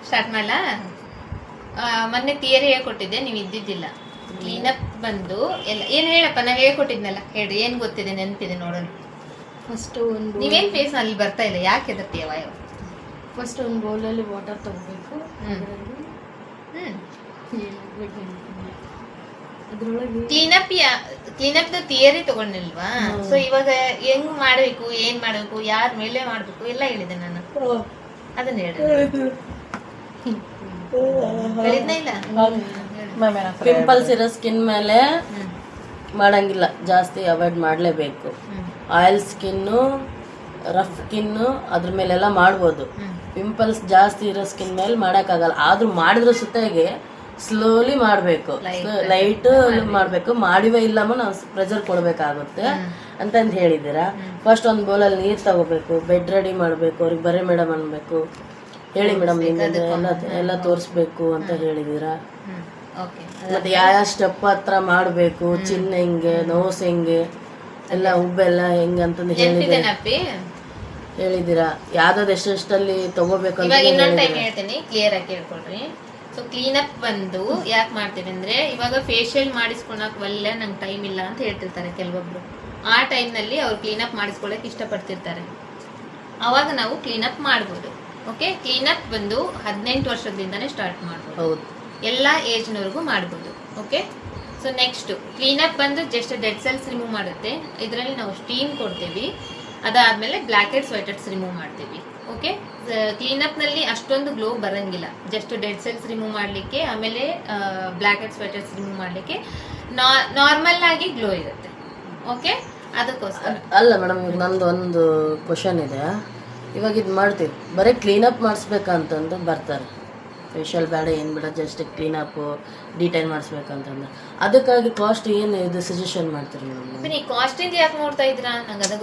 Start ಮಾಡಲಾ? ಮೊನ್ನೆ theory ಹೇಳ್ಕೊಟ್ಟಿದ್ದೆ, ನೀವು ಇದ್ದಿದ್ದಿಲ್ಲ. ಕ್ಲೀನಪ್ ಬಂದು ಎಲ್ಲ ಏನು ಹೇಳಪ್ಪ, ನಾ ಹೇಳ್ಕೊಟ್ಟಿದ್ನಲ್ಲ, ಹೇಳ್ರಿ ಏನು ಗೊತ್ತಿದೆ, ನೆನಪಿದೆ ನೋಡೋಣ. ಫಸ್ಟ್ ಒಂದು ನೀವೇನು ಫೇಸ್ ಅಲ್ಲಿ ಬರ್ತಾ ಇಲ್ಲ, ಯಾಕೆ ಎದರ್ತೀಯವ? ಫಸ್ಟ್ ಒಂದು ಬೌಲಲ್ಲಿ ವಾಟರ್ ತಗೋಬೇಕು. ಅದರೊಳಗೆ ಕ್ಲೀನಪ್ ಥಿಯರಿ ತಗೊಂಡಿಲ್ವಾ? ಸೊ ಇವಾಗ ಹೆಂಗ್ ಮಾಡ್ಬೇಕು, ಏನ್ ಮಾಡ್ಬೇಕು, ಯಾರ ಮೇಲೆ ಮಾಡ್ಬೇಕು ಎಲ್ಲ ಹೇಳಿದೆ ನಾನು. ಅದನ್ನ ಹೇಳಿದ್ನ ಇಲ್ಲ? ಪಿಂಪಲ್ಸ್ ಇರೋ ಸ್ಕಿನ್ ಮೇಲೆ ಮಾಡಂಗಿಲ್ಲ, ಜಾಸ್ತಿ ಅವಾಯ್ಡ್ ಮಾಡಲೇಬೇಕು. ಆಯಿಲ್ ಸ್ಕಿನ್ನು, ರಫ್ ಸ್ಕಿನ್ನು ಅದ್ರ ಮೇಲೆಲ್ಲ ಮಾಡ್ಬೋದು. ಪಿಂಪಲ್ಸ್ ಜಾಸ್ತಿ ಇರೋ ಸ್ಕಿನ್ ಮೇಲೆ ಮಾಡೋಕ್ಕಾಗಲ್ಲ. ಆದ್ರೂ ಮಾಡಿದ್ರ ಸುತ್ತಾಗೆ ಸ್ಲೋಲಿ ಮಾಡಬೇಕು, ಲೈಟ್ ಮಾಡಬೇಕು. ಮಾಡಿವ ಇಲ್ಲಮ್ಮ ನಾವು ಪ್ರೆಷರ್ ಕೊಡಬೇಕಾಗುತ್ತೆ ಅಂತಂದು ಹೇಳಿದ್ದೀರಾ. ಫಸ್ಟ್ ಒಂದು ಬೌಲಲ್ಲಿ ನೀರು ತಗೋಬೇಕು, ಬೆಡ್ ರೆಡಿ ಮಾಡಬೇಕು. ಅವ್ರಿಗೆ ಬರೀ ಮೇಡಮ್ ಅನ್ಬೇಕು, ಹೇಳಿ ಮೇಡಮ್ ಎಲ್ಲ ತೋರಿಸ್ಬೇಕು ಅಂತ ಹೇಳಿದ್ದೀರಾ. ಮತ್ತೆ ಯಾವ ಸ್ಟೆಪ್ ಹತ್ರ ಮಾಡಬೇಕು, ಚಿನ್ನ ಹೆಂಗೆ, ನೋಸ್ ಹೆಂಗೆ, ಎಲ್ಲ ಉಬ್ಬೆಲ್ಲ ಹೆಂಗೆ ಅಂತಂದು ಹೇಳಿದ್ದೀರಾ. ಯಾವ್ದಾದ್ರು ಎಷ್ಟೆಷ್ಟಲ್ಲಿ ತಗೋಬೇಕು ಅಂತ ಹೇಳ್ತೀನಿ, ಕ್ಲಿಯರ್ ಆಗಿ ಕೇಳ್ಕೊಳ್ರಿ. ಸೊ ಕ್ಲೀನಪ್ ಬಂದು ಯಾಕೆ ಮಾಡ್ತೀವಿ ಅಂದ್ರೆ, ಇವಾಗ ಫೇಶಿಯಲ್ ಮಾಡಿಸ್ಕೊಳಕ್ ಒಳ್ಳೆ ನಂಗೆ ಟೈಮ್ ಇಲ್ಲ ಅಂತ ಹೇಳ್ತಿರ್ತಾರೆ ಕೆಲವೊಬ್ರು. ಆ ಟೈಮ್ನಲ್ಲಿ ಅವ್ರು ಕ್ಲೀನಪ್ ಮಾಡಿಸ್ಕೊಳಕ್ ಇಷ್ಟಪಡ್ತಿರ್ತಾರೆ. ಅವಾಗ ನಾವು ಕ್ಲೀನಪ್ ಮಾಡ್ಬೋದು. ಓಕೆ, ಕ್ಲೀನಪ್ ಬಂದು 18 ವರ್ಷದಿಂದನೇ ಸ್ಟಾರ್ಟ್ ಮಾಡ್ಬೋದು, ಎಲ್ಲ ಏಜ್ನವರೆಗೂ ಮಾಡ್ಬೋದು. ಓಕೆ, ಸೊ ನೆಕ್ಸ್ಟ್ ಕ್ಲೀನಪ್ ಬಂದು ಜಸ್ಟ್ ಡೆಡ್ ಸೆಲ್ಸ್ ರಿಮೂವ್ ಮಾಡುತ್ತೆ. ಇದರಲ್ಲಿ ನಾವು ಸ್ಟೀಮ್ ಕೊಡ್ತೀವಿ, ಅದಾದ್ಮೇಲೆ black heads white heads remove ಮಾಡ್ತೀವಿ. ಓಕೆ, ಕ್ಲೀನಪ್ ನಲ್ಲಿ ಅಷ್ಟೊಂದು ಗ್ಲೋ ಬರಂಗಿಲ್ಲ, ಜಸ್ಟ್ ಡೆಡ್ ಸೆಲ್ಸ್ ರಿಮೂವ್ ಮಾಡ್ಲಿಕ್ಕೆ, ಆಮೇಲೆ black heads white heads remove ಮಾಡ್ಲಿಕ್ಕೆ ನಾರ್ಮಲ್ ಆಗಿ ಗ್ಲೋ ಇರುತ್ತೆ. ಓಕೆ, ಅದಕ್ಕೋಸ್ಕರ ಅಲ್ಲ ಮೇಡಮ್, ಈಗ ನಂದು ಒಂದು ಕ್ವಶನ್ ಇದೆ. ಇವಾಗ ಇದು ಮಾಡ್ತೀವಿ, ಬರೀ ಕ್ಲೀನಪ್ ಮಾಡಿಸ್ಬೇಕಂತಂದು ಬರ್ತಾರೆ. ಫೇಶಿಯಲ್ ಬೇಡ, ಏನು ಬೇಡ, ಜಸ್ಟ್ ಕ್ಲೀನಪ್ ಡೀಟೈಲ್ ಮಾಡಿಸ್ಬೇಕಂತಂದ್ರೆ ಅದಕ್ಕಾಗಿ ಕಾಸ್ಟ್ ಏನು ಇದು ಸಜೆಷನ್ ಮಾಡ್ತೀರಿ ಮೇಡಮ್? ಕಾಸ್ಟಿಂದ ಯಾಕೆ ನೋಡ್ತಾ ಇದ್ರಾ?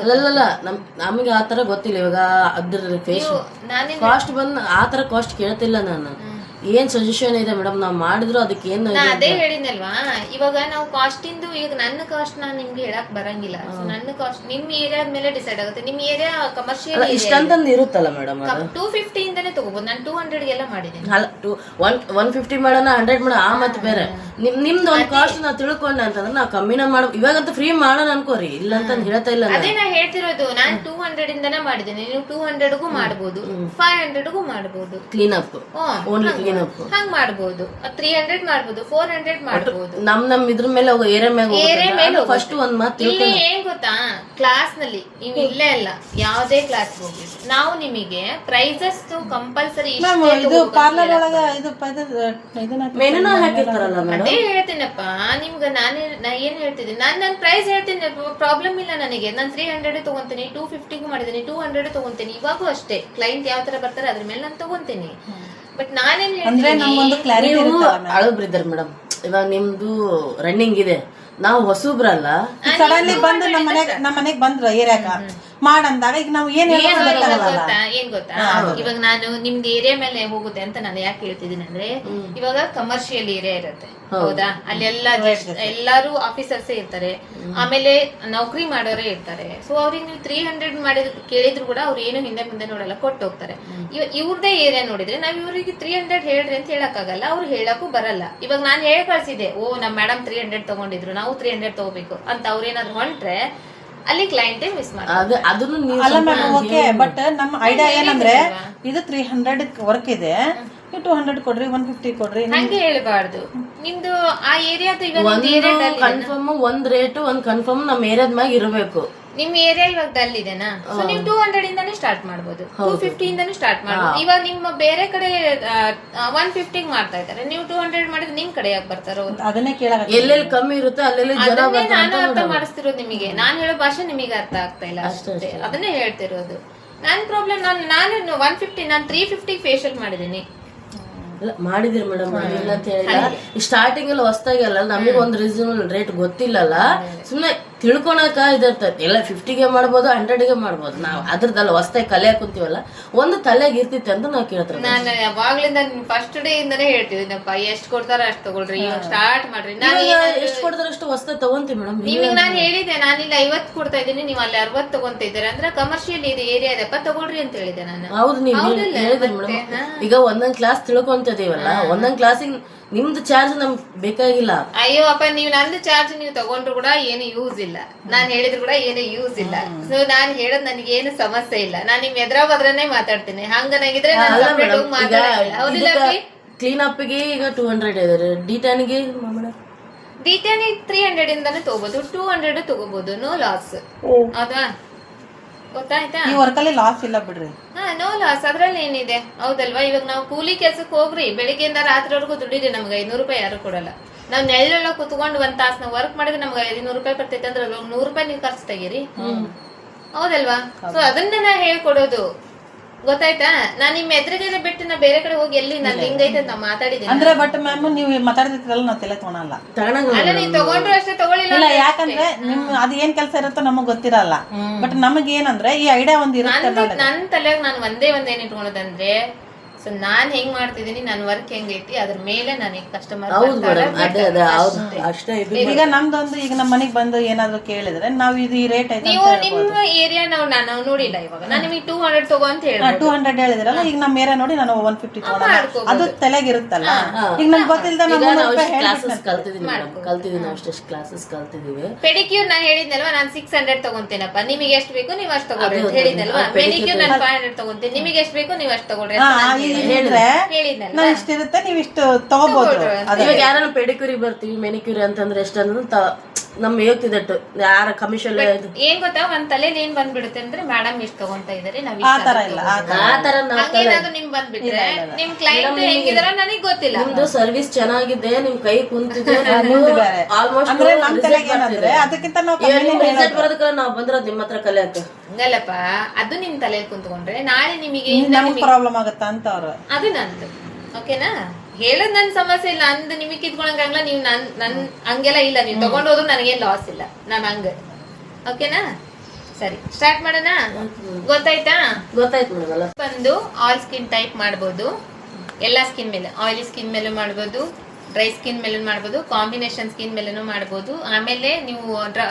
ಅಲ್ಲಲ್ಲ, ನಮಗೆ ಆ ಥರ ಗೊತ್ತಿಲ್ಲ. ಇವಾಗ ಅದ್ರ ಫೇಶಿಯಲ್ ಕಾಸ್ಟ್ ಬಂದು ಆ ಥರ ಕಾಸ್ಟ್ ಕೇಳ್ತಿಲ್ಲ ನಾನು. ಏನ್ ಸಜೆಷನ್ ಇದೆ ಮೇಡಮ್, ನಾವು ಮಾಡಿದ್ರು ಅದಕ್ಕೆ ಏನು? ಅದೇ ಹೇಳಿದ್ನಲ್ವಾ, ಇವಾಗ ನಾವು ಕಾಸ್ಟಿಂದು ಈಗ ನನ್ನ ಕಾಸ್ಟ್ ನಾನು ನಿಮ್ಗೆ ಹೇಳಕ್ ಬರಂಗಿಲ್ಲ. ನನ್ನ ಕಾಸ್ಟ್ ನಿಮ್ ಏರಿಯಾದ ಮೇಲೆ ಡಿಸೈಡ್ ಆಗುತ್ತೆ. ನಿಮ್ ಏರಿಯಾ ಕಮರ್ಷಿಯಲ್ ಇಷ್ಟಂತಂದು ಇರುತ್ತಲ್ಲ ಮೇಡಮ್, 250 ಇಂದಾನೆ ತಗೋಬಹುದು. ನಾನು 200 ಗೆಲ್ಲ ಮಾಡಿದ್ದೀನಿ. 150 ಮಾಡೋಣ, 100 ಮಾಡೋಣ, ಆ ಮತ್ತೆ ಬೇರೆ. ನಿಮ್ದು ಒಂದು ಕಾಸ್ಟ್ ನಾವು ತಿಳ್ಕೊಂಡೆ ಅಂತಂದ್ರೆ ನಾವು ಕಮ್ಮಿನ ಮಾಡ. ಇವಾಗಂತೂ ಫ್ರೀ ಮಾಡೋಣ ಅನ್ಕೋರಿ, ಇಲ್ಲ ಅಂತ ಹೇಳ್ತಾ ಇಲ್ಲ. ಅದೇ ನಾ ಹೇಳ್ತಿರೋದು, ನಾನು 200 ಇಂದಾನೆ ಮಾಡಿದ್ದೀನಿ. ನೀವು 200ಗೂ ಮಾಡಬಹುದು, 500ಗೂ ಮಾಡಬಹುದು. ಕ್ಲೀನಪ್ ಓನ್ಲಿ ಹಂಗ್ ಮಾಡಬಹುದು, 300 ಮಾಡಬಹುದು, 400 ಮಾಡಬಹುದು. ನಮ್ ಇದ್ರ ಮೇಲೆ ಏರಿಯಾ ಮೇಲೆ ಫಸ್ಟ್ ಒಂದ್ ಮಾತು ಇಲ್ಲಿ ಏನ್ ಗೊತ್ತಾ, ಕ್ಲಾಸ್ ನಲ್ಲಿ ನೀವು ಇಲ್ಲೇ ಅಲ್ಲ, ಯಾವ್ದೇ ಕ್ಲಾಸ್ ಹೋಗಿ ನಾವು ನಿಮಗೆ ಪ್ರೈಸಸ್ ಕಂಪಲ್ಸರಿ ಅದೇ ಹೇಳ್ತೀನಪ್ಪ ನಿಮ್ಗೆ. ನಾ ಏನ್ ಹೇಳ್ತಿದ್ದೀನಿ, ನನ್ ಪ್ರೈಸ್ ಹೇಳ್ತೀನಿ, ಪ್ರಾಬ್ಲಮ್ ಇಲ್ಲ ನನಗೆ. ನಾನು 300 ತಗೊಂತೀನಿ, 250ಗೂ ಮಾಡಿದ್ದೀನಿ, 200 ತಗೊಂತೀನಿ. ಇವಾಗೂ ಅಷ್ಟೇ, ಕ್ಲೈಂಟ್ ಯಾವ ತರ ಬರ್ತಾರೆ ಅದ್ರ ಮೇಲೆ ನಾನು ತಗೊಂತೀನಿ. ಬಟ್ ನಾನೇನ್ ಅಳಬ್ರಿದ್ದಾರೆ ಮೇಡಮ್, ಇವಾಗ ನಿಮ್ದು ರನ್ನಿಂಗ್ ಇದೆ, ನಾವು ಹೊಸಬ್ರಲ್ಲ. ಸಡನ್ಲಿ ಬಂದು ನಮ್ಮ ಮನೆಗ್ ಬಂದ್ರ ಏರಿಯಾಕ ಮಾಡಂದಾಗ ಈಗ ನಾವು ಏನ್ ಗೊತ್ತಾ, ಇವಾಗ ನಾನು ನಿಮ್ದು ಏರಿಯಾ ಮೇಲೆ ಹೋಗುತ್ತೆ ಅಂತ ನಾನು ಯಾಕೆ ಹೇಳ್ತಿದ್ದೀನಿ ಅಂದ್ರೆ, ಇವಾಗ ಕಮರ್ಷಿಯಲ್ ಏರಿಯಾ ಇರುತ್ತೆ, ಹೌದಾ? ಅಲ್ಲೆಲ್ಲ ಎಲ್ಲಾರು ಆಫೀಸರ್ಸೇ ಇರ್ತಾರೆ, ಆಮೇಲೆ ನೌಕರಿ ಮಾಡೋರೇ ಇರ್ತಾರೆ. ಸೊ ಅವ್ರಿಗೆ ನೀವು 300 ಮಾಡಿದ್ರು ಕೇಳಿದ್ರು ಕೂಡ ಅವ್ರು ಏನು ಹಿಂದೆ ಮುಂದೆ ನೋಡಲ್ಲ, ಕೊಟ್ಟು ಹೋಗ್ತಾರೆ. ಇವ್ರದೇ ಏರಿಯಾ ನೋಡಿದ್ರೆ ನಾವ್ ಇವ್ರಿಗೆ 300 ಹೇಳ್ರಿ ಅಂತ ಹೇಳಕ್ಕಾಗಲ್ಲ, ಅವ್ರು ಹೇಳಕ್ಕೂ ಬರಲ್ಲ. ಇವಾಗ ನಾನು ಹೇಳಿ ಕಳ್ಸಿದೆ, ಓ ನಮ್ ಮೇಡಮ್ 300 ತಗೊಂಡಿದ್ರು, ನಾವು 300 ತಗೋಬೇಕು ಅಂತ ಅವ್ರೇನಾದ್ರು ಹೊಂಟ್ರೆ ಅಲ್ಲಿ ಕ್ಲೈಂಟೇ ಮಿಸ್ ಮಾಡ್ತಾರೆ. ಅಲ್ಲ ಮ್ಯಾಮ್, ಓಕೆ, ಬಟ್ ನಮ್ಮ ಐಡಿಯಾ ಏನಂದ್ರೆ ಇದು 300 ವರ್ಕ್ ಇದೆ, 200 ಕೊಡ್ರಿ, 150 ಕೊಡ್ರಿ, ಹಂಗೆ ಹೇಳ್ಬಾರ್ದು. ನಿಮ್ದು ಆ ಏರಿಯಾದ ಕನ್ಫರ್ಮ್ ಒಂದ್ ರೇಟ್ ಒಂದ್ ಕನ್ಫರ್ಮ್ ನಮ್ ಏರಿಯಾದ ಮ್ಯಾಗ ಇರಬೇಕು. ನಿಮ್ ಏರಿಯಾ ಇವಾಗ ಡಲ್ ಇದೆನಾ, ಸೊ ನೀವು 200 ಇಂದಾನೇ ಸ್ಟಾರ್ಟ್ ಮಾಡಬಹುದು, 250 ಇಂದಾನೇ ಸ್ಟಾರ್ಟ್ ಮಾಡಬಹುದು. ಇವಾಗ ನಿಮ್ಮ ಬೇರೆ ಕಡೆ 150 ಮಾಡ್ತಾ ಇದ್ದಾರೆ, ನೀವು 200 ಮಾಡಿದ್ರೆ ನಿಮ್ ಕಡೆ ಯಾಕೆ ಬರ್ತಾರೋ? ಅದನ್ನೇ ಕೇಳಾಗ ಎಲ್ಲೆಲ್ಲಿ ಕಮ್ಮಿ ಇರುತ್ತೆ ಅಲ್ಲೆಲ್ಲಿ ಜನ ನಾನು ಅರ್ಥ ಮಾಡಿಸ್ತಿರೋದು ನಿಮಗೆ. ನಾನು ಹೇಳೋ ಭಾಷೆ ನಿಮಗೆ ಅರ್ಥ ಆಗ್ತಾ ಇಲ್ಲ ಅಷ್ಟೇ, ಅದನ್ನೇ ಹೇಳ್ತಿರೋದು. ನನ್ ಪ್ರಾಬ್ಲಮ್, ನಾನು 150 ನಾನು 350 ಫೇಶಿಯಲ್ ಮಾಡಿದೀನಿ. ಮಾಡಿದಿರಿ ಮೇಡಮ್, ಇಲ್ಲ ಅಂತ ಹೇಳಿಲ್ಲ. ಸ್ಟಾರ್ಟಿಂಗ್ ಎಲ್ಲ ಹೊಸದಾಗಿ ಅಲ್ಲ, ನಮಗೆ ಒಂದು ರೀಸನಬಲ್ ರೇಟ್ ಗೊತ್ತಿಲ್ಲಲ್ಲ, ಸುಮ್ಮನೆ ತಿಳ್ಕೊಳಕ ಇದಿರ್ತೈತಿ. ಎಲ್ಲ 50ಗೆ ಮಾಡ್ಬೋದು, 100ಗೆ ಮಾಡ್ಬೋದು. ನಾವು ಅದ್ರದ್ದಲ್ಲ ಹೊಸ್ತಾಗಿ ಕಲಿಯಾಕ ಕುಂತೀವಲ್ಲ, ಒಂದು ತಲೆಗೆ ಇರ್ತೈತಿ ಅಂತ ನಾವು ಕೇಳ್ತಾರೆ. ನಾನು ಯಾವಾಗ್ಲಿಂದ ಫಸ್ಟ್ ಡೇ ಇಂದಾನೇ ಹೇಳ್ತಿದ್ದೀನಪ್ಪ, ಎಷ್ಟ್ ಕೊಡ್ತಾರ ಅಷ್ಟ್ ತಗೊಳ್ರಿ, ಇವಾಗ ಸ್ಟಾರ್ಟ್ ಮಾಡ್ರಿ. ಎಷ್ಟು ಕೊಡ್ತಾರ ಅಷ್ಟು ಹೊಸ್ತಾಗಿ ತಗೊಂತೀವಿ ಮೇಡಮ್. ನಿಮಗೆ ನಾನು ಹೇಳಿದೆ, ನಾನಿಲ್ಲಿ 50 ಕೊಡ್ತಾ ಇದ್ದೀನಿ, ನೀವು ಅಲ್ಲಿ 60 ತಗೊಂತ ಇದ್ದೀರಾ ಅಂದ್ರೆ ಕಮರ್ಷಿಯಲ್ ಇದೆ ಏರಿಯಾ ಇದೆಪ್ಪ, ತಗೊಳ್ರಿ ಅಂತ ಹೇಳಿದೆ ನಾನು. ಹೌದು, ನೀವು ಹೇಳಿದ್ರಿ ಮೇಡಮ್. ಈಗ ಒಂದೊಂದ್ ಕ್ಲಾಸ್ ತಿಳ್ಕೊಂತಿದೀವಲ್ಲ, ಒಂದೊಂದ್ ಕ್ಲಾಸಿಗೆ ನಿಮ್ದು ಚಾರ್ಜ್ ನಮ್ಗೆ ಬೇಕಾಗಿಲ್ಲ. ಅಯ್ಯೋ ಅಪ್ಪ, ನೀವು ನಂದು ಚಾರ್ಜ್ ನೀವು ತಗೊಂಡ್ರು ಕೂಡ ಏನು ಯೂಸ್ ಇಲ್ಲ, ನಾನ್ ಹೇಳಿದ್ರು ಕೂಡ ಏನು ಯೂಸ್ ಇಲ್ಲ. ಸೊ ನಾನ್ ಹೇಳೋದ್ ನನಗೆ ಏನು ಸಮಸ್ಯೆ ಇಲ್ಲ, ನಾನ್ ನಿಮ್ ಎದ್ರ ಬದ್ರನೇ ಮಾತಾಡ್ತೀನಿ. ಹಂಗನಾಗಿದ್ರೆ ಕ್ಲೀನ್ ಅಪ್ ಗೆ ಈಗ 200 ಇದೆ, ಡಿ10 ಗೆ ಡಿ10 300 ಇಂದಾನೆ ತಗೋಬಹುದು, 200 ತಗೋಬಹುದು, ನೋ ಲಾಸ್. ಹೌದಾ, ಗೊತ್ತಾಯ್ತಾ? ಈ ವರ್ಕಲ್ಲಿ ಲಾಸ್ ಇಲ್ಲ ಬಿಡ್ರಿ. ಹಾ, ನೋ ಲಾಸ್, ಅದ್ರಲ್ಲಿ ಏನಿದೆ, ಹೌದಲ್ವಾ? ಇವಾಗ ನಾವು ಕೂಲಿ ಕೆಲ್ಸಕ್ಕೆ ಹೋಗ್ರಿ, ಬೆಳಿಗ್ಗೆಯಿಂದ ರಾತ್ರಿವರೆಗೂ ದುಡಿರಿ, ನಮ್ಗೆ 500 ರೂಪಾಯಿ ಯಾರು ಕೊಡಲ್ಲ. ನಾವ್ ನೆರಳೆಲ್ಲ ಕುತ್ಕೊಂಡು 1 ತಾಸು ನಾವು ವರ್ಕ್ ಮಾಡಿದ್ರೆ ನಮ್ಗೆ 500 ರೂಪಾಯಿ ಬರ್ತೈತೆ ಅಂದ್ರೆ 100 ರೂಪಾಯಿ ನೀವು ಖರ್ಚು ತೆಗೀರಿ, ಹೌದಲ್ವಾ? ಸೊ ಅದನ್ನ ನಾ ಹೇಳ್ಕೊಡೋದು, ಗೊತ್ತಾಯ್ತಾ? ನಾನ್ ನಿಮ್ ಎದುರಿಗೆ ಬಿಟ್ಟು ನಾ ಬೇರೆ ಕಡೆ ಹೋಗಿ ಎಲ್ಲಿ ನಾನು ಹಿಂಗೈತೆ ನಾವು ಮಾತಾಡಿದ್ದೀನಿ ಅಂದ್ರೆ. ಬಟ್ ಮ್ಯಾಮ್ ನೀವು ಮಾತಾಡಿದ್ರಲ್ಲ, ನಾವು ತಲೆ ತೊಗೊಳಲ್ಲ. ಅಲ್ಲ, ನೀವು ತಗೊಂಡ್ರು ಅಷ್ಟೇ, ತಗೊಳ್ಳಿಲ್ಲ ಇಲ್ಲ, ಯಾಕಂದ್ರೆ ನಿಮ್ ಅದ್ ಏನ್ ಕೆಲಸ ಇರುತ್ತೋ ನಮಗ್ ಗೊತ್ತಿರಲ್ಲ. ಬಟ್ ನಮಗ್ ಏನಂದ್ರೆ ಈ ಐಡಿಯಾ ಒಂದ್ ಇರುತ್ತೆ. ನನ್ ತಲೆಯಾಗ ನಾನು ಒಂದೇನ್ ಇಟ್ಕೊಳ್ಳೋದಂದ್ರೆ, ಸೊ ನಾನ್ ಹೆಂಗ್ ಮಾಡ್ತಿದೀನಿ, ನನ್ ವರ್ಕ್ ಹೆಂಗೈತಿ ಅದ್ರ ಮೇಲೆ ನನಗೆ ಕಸ್ಟಮರ್ ಅಷ್ಟೇ. ಈಗ ನಮ್ದೊಂದು, ಈಗ ನಮ್ ಮನೆಗ್ ಬಂದು ಏನಾದ್ರು ಕೇಳಿದ್ರೆ ನಾವ್ ಇದು ಈ ರೇಟ್ ಐತೆ. ನೀವು ನಿಮ್ಮ ಏರಿಯಾ ನಾವು ನೋಡಿಲ್ಲ, ಇವಾಗ ನಾನು ನಿಮಗೆ 200 ತಗೋ ಅಂತ ಹೇಳಿ 200 ಹೇಳಿದ್ರಲ್ಲ, ಈಗ ನಮ್ ಏರಿಯಾ ನೋಡಿ ನಾನು 150 ತಗೊಳ್ಳೋಣ, ಅದು ತಲೆಗಿರುತ್ತಲ್ಲ. ಈಗ ನಮ್ಗೆ ಗೊತ್ತಿಲ್ದ ಕಲ್ತಿದೀವಿ, ಅಷ್ಟೇ ಕ್ಲಾಸಸ್ ಕಲ್ತಿದೀವಿ. ಪೆಡಿಕ್ಯೂರ್ ನಾನು ಹೇಳಿದ್ನಲ್ವಾ, ನಾನು 600 ತಗೊಂತೇನಪ್ಪ, ನಿಮಗೆ ಎಷ್ಟು ಬೇಕು ನೀವು ಅಷ್ಟು ತಗೊಳ್ರಿ ಅಂತ ಹೇಳಿದ್ನಲ್ವಾ. ಮೆನಿಕ್ಯೂರ್ ನಾನು 500 ತಗೊಂತೀನಿ, ನಿಮಗೆ ಎಷ್ಟು ಬೇಕು ನೀವು ಅಷ್ಟು ತಗೊಳ್ರಿ ಹೇಳಿದ್ರೆ ನಾವ್ ಇಷ್ಟಿರುತ್ತೆ, ನೀವ್ ಇಷ್ಟು ತಗೋಬಹುದು. ಇವಾಗ ಯಾರನ್ನ ಪೆಡಿಕ್ಯೂರಿ ಬರ್ತೀವಿ, ಮೆನಿಕ್ಯೂರಿ ಅಂತಂದ್ರೆ ಎಷ್ಟಂದ್ರೆ ನಮ್ ಹೇಳ್ತಿದ್ದಟ್ಟು ಯಾರ ಕಮಿಷನ್ ಏನ್ ಗೊತ್ತಾ, ಒಂದ್ ತಲೆಯಲ್ಲಿ ಏನ್ ಬಂದ್ಬಿಡುತ್ತೆ ಅಂದ್ರೆ, ಮೇಡಮ್ ಇಷ್ಟ ತಗೊಂತ ಇದಾರೆ, ನಾವ್ ಆತರ ಇಲ್ಲ. ಹಂಗೇನಾದ್ರು ನಿಮ್ ಬಂದ್ಬಿಟ್ರೆ ನಿಮ್ ಕ್ಲೈಂಟ್ ಹೆಂಗಿದಾರ ನನಗ್ ಗೊತ್ತಿಲ್ಲ. ನಿಮ್ದು ಸರ್ವಿಸ್ ಚೆನ್ನಾಗಿದೆ, ನಿಮ್ ಕೈ ಕುಂತಿದೆ, ಆಲ್ಮೋಸ್ಟ್ ಅದಕ್ಕಿಂತ ರಿಸಲ್ಟ್ ಬರೋದಕ್ಕೆ ನಾವ್ ಬಂದಿರೋದು ನಿಮ್ಮ ಹತ್ರ ಕಲಿಯಕ. ಹಂಗಲ್ಲಪ್ಪ, ಅದು ನಿಮ್ ತಲೆಯಲ್ಲಿ ಕುಂತ್ಕೊಂಡ್ರೆ ನಾಳೆ ನಿಮಗೆ ಪ್ರಾಬ್ಲಮ್ ಆಗತ್ತ ಅಂತ ಅವ್ರು. ಅದು ನಂದು, ಓಕೆನಾ? ಹೇಳದ್ ನನ್ ಸಮಸ್ಯೆ ಇಲ್ಲ, ಅಂದ್ ನಿಮಗೆ ಕಿತ್ಕೊಳಂಗಲ್ಲ. ನೀವು ನನ್ ಹಂಗೆಲ್ಲ ಇಲ್ಲ, ನೀವು ತಗೊಂಡ್ ಹೋದ್ರು ನನಗೇನ್ ಲಾಸ್ ಇಲ್ಲ, ನಾನ್ ಹಂಗ, ಓಕೆನಾ? ಸರಿ, ಸ್ಟಾರ್ಟ್ ಮಾಡೋಣ. ಗೊತ್ತಾಯ್ತಾ? ಗೊತ್ತಾಯ್ತು ಮೇಡಮ್. ಬಂದು ಆಲ್ ಸ್ಕಿನ್ ಟೈಪ್ ಮಾಡ್ಬೋದು, ಎಲ್ಲಾ ಸ್ಕಿನ್ ಮೇಲೆ, ಆಯಿಲಿ ಸ್ಕಿನ್ ಮೇಲೂ ಮಾಡ್ಬೋದು, ಡ್ರೈ ಸ್ಕಿನ್ ಮೇಲೂ ಮಾಡ್ಬೋದು, ಕಾಂಬಿನೇಷನ್ ಸ್ಕಿನ್ ಮೇಲೂ ಮಾಡ್ಬೋದು. ಆಮೇಲೆ ನೀವು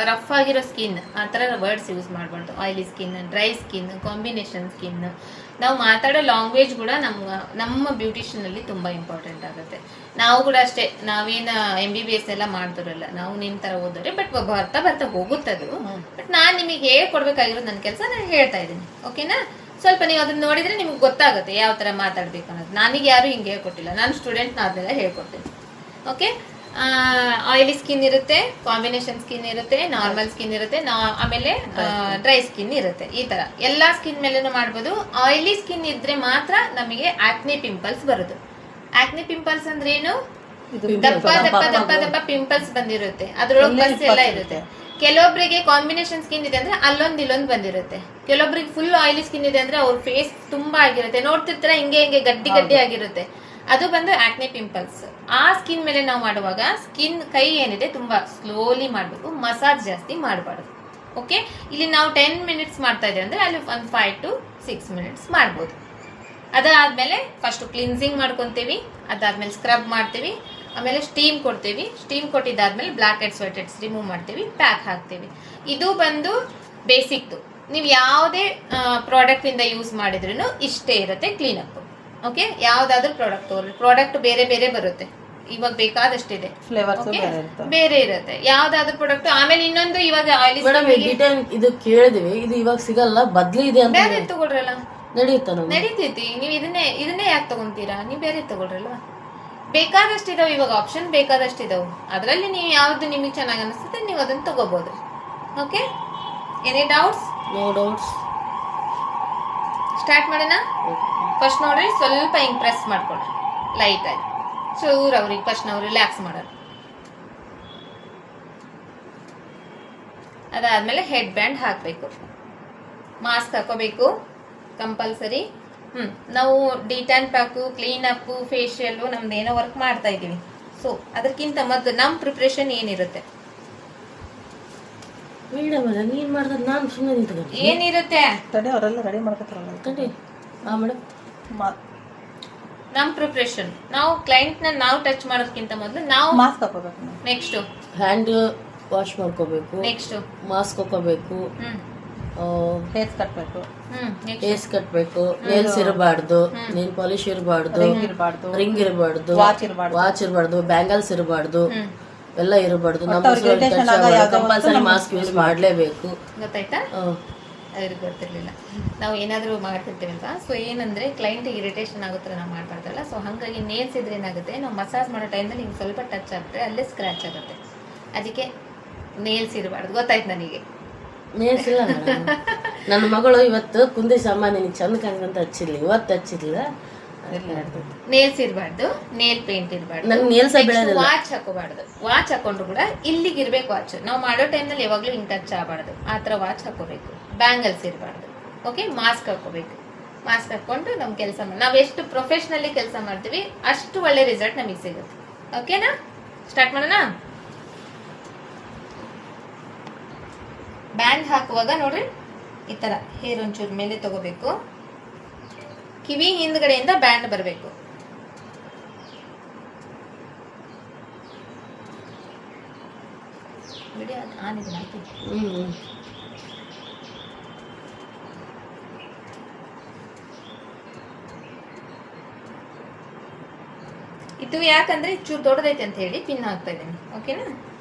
ರಫ್ ಆಗಿರೋ ಸ್ಕಿನ್ ಆ ಥರ ವರ್ಡ್ಸ್ ಯೂಸ್ ಮಾಡ್ಬಾರ್ದು. Oily skin, dry skin, combination skin. ನಾವು ಮಾತಾಡೋ ಲ್ಯಾಂಗ್ವೇಜ್ ಕೂಡ ನಮ್ಮ ಬ್ಯೂಟಿಷಿಯನ್ ಅಲ್ಲಿ ತುಂಬಾ ಇಂಪಾರ್ಟೆಂಟ್ ಆಗುತ್ತೆ. ನಾವು ಕೂಡ ಅಷ್ಟೇ, ನಾವೇನು MBBS ಎಲ್ಲ ಮಾಡ್ತಿರಲ್ಲ, ನಾವು ನಿಮ್ ತರ ಓದೋರೆ. ಬಟ್ ಬರ್ತಾ ಹೋಗುತ್ತದು. ಬಟ್ ನಾನ್ ನಿಮಗೆ ಹೇಳ್ಕೊಡ್ಬೇಕಾಗಿರೋದು ನನ್ನ ಕೆಲಸ, ನಾನು ಹೇಳ್ತಾ ಇದ್ದೀನಿ, ಓಕೆನಾ? ಸ್ವಲ್ಪ ನೀವು ಅದನ್ನ ನೋಡಿದ್ರೆ ನಿಮ್ಗೆ ಗೊತ್ತಾಗುತ್ತೆ ಯಾವ ತರ ಮಾತಾಡ್ಬೇಕು ಅನ್ನೋದು. ನನಗೆ ಯಾರು ಹಿಂಗೆ ಹೇಳ್ಕೊಟ್ಟಿಲ್ಲ, ನಾನು ಸ್ಟೂಡೆಂಟ್ ಅದನ್ನೆಲ್ಲ ಹೇಳ್ಕೊಡ್ತೀನಿ, ಓಕೆ? ಆಯಿಲಿ ಸ್ಕಿನ್ ಇರುತ್ತೆ, ಕಾಂಬಿನೇಷನ್ ಸ್ಕಿನ್ ಇರುತ್ತೆ, ನಾರ್ಮಲ್ ಸ್ಕಿನ್ ಇರುತ್ತೆ, ಆಮೇಲೆ ಡ್ರೈ ಸ್ಕಿನ್ ಇರುತ್ತೆ. ಈ ತರ ಎಲ್ಲಾ ಸ್ಕಿನ್ ಮೇಲೇನು ಮಾಡ್ಬೋದು. ಆಯಿಲಿ ಸ್ಕಿನ್ ಇದ್ರೆ ಮಾತ್ರ ನಮಗೆ ಆಕ್ನೆ ಪಿಂಪಲ್ಸ್ ಬರೋದು. ಆಕ್ನೆ ಪಿಂಪಲ್ಸ್ ಅಂದ್ರೆ ಏನು? ದಪ್ಪ ದಪ್ಪ ದಪ್ಪ ದಪ್ಪ ಪಿಂಪಲ್ಸ್ ಬಂದಿರುತ್ತೆ, ಅದ್ರೊಳಗೆ ಬಸ್ ಎಲ್ಲ ಇರುತ್ತೆ. ಕೆಲವೊಬ್ಬರಿಗೆ ಕಾಂಬಿನೇಷನ್ ಸ್ಕಿನ್ ಇದೆ ಅಂದ್ರೆ ಅಲ್ಲೊಂದ್ ಇಲ್ಲೊಂದ್ ಬಂದಿರುತ್ತೆ. ಕೆಲವೊಬ್ಬರಿಗೆ ಫುಲ್ ಆಯಿಲಿ ಸ್ಕಿನ್ ಇದೆ ಅಂದ್ರೆ ಅವ್ರ ಫೇಸ್ ತುಂಬಾ ಆಗಿರುತ್ತೆ, ನೋಡ್ತಿರ್ತಾರೆ ಹಿಂಗೆ ಗಡ್ಡಿ ಆಗಿರುತ್ತೆ, ಅದು ಬಂದು ಆಕ್ನೆ ಪಿಂಪಲ್ಸ್. ಆ ಸ್ಕಿನ್ ಮೇಲೆ ನಾವು ಮಾಡುವಾಗ ಸ್ಕಿನ್ ಕೈ ಏನಿದೆ ತುಂಬಾ ಸ್ಲೋಲಿ ಮಾಡಬೇಕು, ಮಸಾಜ್ ಜಾಸ್ತಿ ಮಾಡಬಾರ್ದು, ಓಕೆ? ಇಲ್ಲಿ ನಾವು 10 ಮಿನಿಟ್ಸ್ ಮಾಡ್ತಾ ಇದ್ದೇವೆ ಅಂದ್ರೆ ಅಲ್ಲಿ ಒಂದು 5 to 6 ಮಿನಿಟ್ಸ್ ಮಾಡ್ಬೋದು. ಅದಾದ್ಮೇಲೆ ಫಸ್ಟ್ ಕ್ಲಿನ್ಸಿಂಗ್ ಮಾಡ್ಕೊಂತೀವಿ, ಅದಾದ್ಮೇಲೆ ಸ್ಕ್ರಬ್ ಮಾಡ್ತೀವಿ, ಆಮೇಲೆ ಸ್ಟೀಮ್ ಕೊಡ್ತೀವಿ. ಸ್ಟೀಮ್ ಕೊಟ್ಟಿದ್ದಾದ್ಮೇಲೆ black heads white heads remove ಮಾಡ್ತೀವಿ, ಪ್ಯಾಕ್ ಹಾಕ್ತೀವಿ. ಇದು ಬಂದು ಬೇಸಿಕ್ದು. ನೀವು ಯಾವುದೇ ಪ್ರಾಡಕ್ಟ್ ಇಂದ ಯೂಸ್ ಮಾಡಿದ್ರೂ ಇಷ್ಟೇ ಇರುತ್ತೆ ಕ್ಲೀನಪ್, ಓಕೆ? ಯಾವ್ದಾದ್ರು ಪ್ರಾಡಕ್ಟ್ ತಗೊಳ್ಳಿ, ಪ್ರಾಡಕ್ಟ್ ಬೇರೆ ಬೇರೆ ಬರುತ್ತೆ, ಇವಾಗ ಬೇಕಾದಷ್ಟಿದೆ, ಫ್ಲೇವರ್ಸ್ ಬೇರೆ ಇರುತ್ತೆ ಯಾವ್ದಾದ್ರು ಪ್ರಾಡಕ್ಟ್. ಆಮೇಲೆ ಇನ್ನೊಂದು, ಇವಾಗ ಆಯಿಲಿ ಇದು ಕೇಳಿದ್ವಿ, ಇದು ಇವಾಗ ಸಿಗಲ್ಲ, ಬದ್ಲಿ ಇದೆ ಅಂತ ಬೇರೆ ತಗೊಳ್ರಲ್ಲ, ನಡೀತೈತಿ. ನೀವು ಇದನ್ನೇ ಯಾಕೆ ತಗೊಂತೀರಾ? ನೀವು ಬೇರೆ ತಗೊಳ್ರಲ್ವಾ? ಬೇಕಾದಷ್ಟಿದಾವ್ ಇವಾಗ, ಆಪ್ಷನ್ ಬೇಕಾದಷ್ಟಿದಾವ್. ಅದ್ರಲ್ಲಿ ನೀವು ಯಾವ್ದು ನಿಮಗೆ ಚೆನ್ನಾಗಿ ಅನಿಸುತ್ತೆ ನೀವು ಅದನ್ನ ತಗೋಬಹುದು, okay? Any doubts? No doubts. Start ಮಾಡೋಣ. ಫಸ್ಟ್ ನೋಡ್ರಿ, ಸ್ವಲ್ಪ ಹಿಂಗ್ ಪ್ರೆಸ್ ಮಾಡ್ಕೊಳ್ರಿ ಲೈಟ್ ಆಗಿ, ಚೂರ್ ಅವ್ರಿಗೆ ಫಸ್ಟ್ ನಾವು ರಿಲ್ಯಾಕ್ಸ್ ಮಾಡೋಣ. ಅದಾದ್ಮೇಲೆ ಹೆಡ್ ಬ್ಯಾಂಡ್ ಹಾಕ್ಬೇಕು, ಮಾಸ್ಕ್ ಹಾಕೋಬೇಕು ಕಂಪಲ್ಸರಿ. ನಾವು ಡಿ10 ಪ್ಯಾಕು, ಕ್ಲೀನ್ ಅಪ್, ಫೇಶಿಯಲ್ ನಮ್ದು ಏನೋ ವರ್ಕ್ ಮಾಡ್ತಾ ಇದೀವಿ. ಸೊ ಅದಕ್ಕಿಂತ ಮೊದಲು ನಮ್ಮ ಪ್ರಿಪ್ರೇಷನ್ ಏನಿರುತ್ತೆ, ಮೇಡಮ್ ಅಲ್ಲ ನೀನು ಮಾಡಿದ್ರೆ ನಾನು ಸುಮ್ಮನೆ ನಿಂತ್ಕೊಂಡು ಏನಿರುತ್ತೆ ತಡಿ ಅವರೆಲ್ಲ ರೆಡಿ ಮಾಡ್ಕೊತಾರಲ್ಲ ತಡಿ ಹಾಂ ಮೇಡಮ್ ನಮ್ ಪ್ರಿಪ್ರೇಷನ್ ನಾವು ಕ್ಲೈಂಟ್ ನ ನಾವು ಟಚ್ ಮಾಡೋದಕ್ಕಿಂತ ಮೊದಲು ನಾವು ಮಾಸ್ಕ್ ಹಾಕೋಬೇಕು ನಾವು. ನೆಕ್ಸ್ಟ್ ಹ್ಯಾಂಡ್ ವಾಶ್ ಮಾಡ್ಕೋಬೇಕು, ನೆಕ್ಸ್ಟ್ ಮಾಸ್ಕ್ ಹಾಕೋಬೇಕು, ಹೇರ್ಸ್ ಕಟ್ಬೇಕು, ನೆಕ್ಸ್ಟ್ ಹೇರ್ಸ್ ಕಟ್ಬೇಕು, ನೇಲ್ಸ್ ಇರಬಾರ್ದು, ನೇಲ್ ಪಾಲಿಶ್ ಇರಬಾರ್ದು, ಇರಬಾರ್ದು, ರಿಂಗ್ ಇರಬಾರ್ದು, ವಾಚ್ ಇರಬಾರ್ದು, ವಾಚ್ ಇರಬಾರ್ದು, ಬ್ಯಾಂಗಲ್ಸ್ ಇರಬಾರ್ದು, ಎಲ್ಲ ಇರಬಾರ್ದು. ಕಂಪಲ್ಸರಿ ಮಾಸ್ಕ್ ಯೂಸ್ ಮಾಡಲೇಬೇಕು. ಗೊತ್ತಾಯ್ತಾ? ಅವ್ರಿಗೆ ಗೊತ್ತಿರಲಿಲ್ಲ ನಾವು ಏನಾದರೂ ಮಾಡ್ತಿರ್ತೀವಲ್ವಾ. ಸೊ ಏನಂದರೆ ಕ್ಲೈಂಟಿಗೆ ಇರಿಟೇಷನ್ ಆಗುತ್ತೆ ನಾವು ಮಾಡ್ಬಾರ್ದಲ್ಲ. ಸೊ ಹಾಗಾಗಿ ನೇಲ್ಸ್ ಇದ್ರೆ ಏನಾಗುತ್ತೆ, ನಾವು ಮಸಾಜ್ ಮಾಡೋ ಟೈಮಲ್ಲಿ ಹಿಂಗೆ ಸ್ವಲ್ಪ ಟಚ್ ಆಗ್ತದೆ, ಅಲ್ಲೇ ಸ್ಕ್ರ್ಯಾಚ್ ಆಗುತ್ತೆ. ಅದಕ್ಕೆ ನೇಲ್ಸ್ ಇರಬಾರ್ದು. ಗೊತ್ತಾಯ್ತು ನನಗೆ. ನೇಲ್ಸ್ ಇಲ್ಲ ಮೇಡಮ್. ನನ್ನ ಮಗಳು ಇವತ್ತು ಕುಂದಿ ಸಾಮಾನು ನಿನಗೆ ಚಂದ ಕಾಣ್ಕಂತ ಹಚ್ಚಿಲ್ಲ, ಇವತ್ತು ಹಚ್ಚಿಲ್ಲ. ನೇಲ್ಸ್ ಇರಬಾರ್ದು, ನೇಲ್ ಪೇಂಟ್ ಇರಬಾರ್ದು, ನಂಗೆ ನೇಲ್ಸ್ ಬೆಳೆದಿಲ್ಲ. ವಾಚ್ ಹಾಕೋಬಾರ್ದು. ವಾಚ್ ಹಾಕೊಂಡ್ರು ಕೂಡ ಇಲ್ಲಿಗೆ ಇರ್ಬೇಕು ವಾಚ್. ನಾವು ಮಾಡೋ ಟೈಮ್ನಲ್ಲಿ ಯಾವಾಗಲೂ ಹಿಂಗೆ ಟಚ್ ಆಗಬಾರ್ದು, ಆ ಥರ ವಾಚ್ ಹಾಕೋಬೇಕು. ಬ್ಯಾಂಗಲ್ಸ್ ಇರಬಾರ್ದು. ಓಕೆ, ಮಾಸ್ಕ್ ಹಾಕೋಬೇಕು. ಮಾಸ್ಕ್ ಹಾಕೊಂಡು ನಮ್ಮ ಕೆಲಸ ಮಾಡಿ, ನಾವು ಎಷ್ಟು ಪ್ರೊಫೆಷ್ನಲಿ ಕೆಲಸ ಮಾಡ್ತೀವಿ ಅಷ್ಟು ಒಳ್ಳೆ ರಿಸಲ್ಟ್ ನಮಗೆ ಸಿಗುತ್ತೆ. ಓಕೆನಾ? ಸ್ಟಾರ್ಟ್ ಮಾಡೋಣ. ಬ್ಯಾಂಡ್ ಹಾಕುವಾಗ ನೋಡ್ರಿ ಈ ತರ ಹೇರ್ ಒಂಚೂರು ಮೇಲೆ ತಗೋಬೇಕು. ಕಿವಿ ಹಿಂದ್ಗಡೆಯಿಂದ ಬ್ಯಾಂಡ್ ಬರಬೇಕು. ಇದು ಯಾಕಂದ್ರೆ ಚೂರು ದೊಡ್ಡದೈತೆ ಅಂತ ಹೇಳಿ ಪಿನ್ ಹಾಕ್ತಾ ಇದ್ದೀನಿ. ಓಕೆನಾ?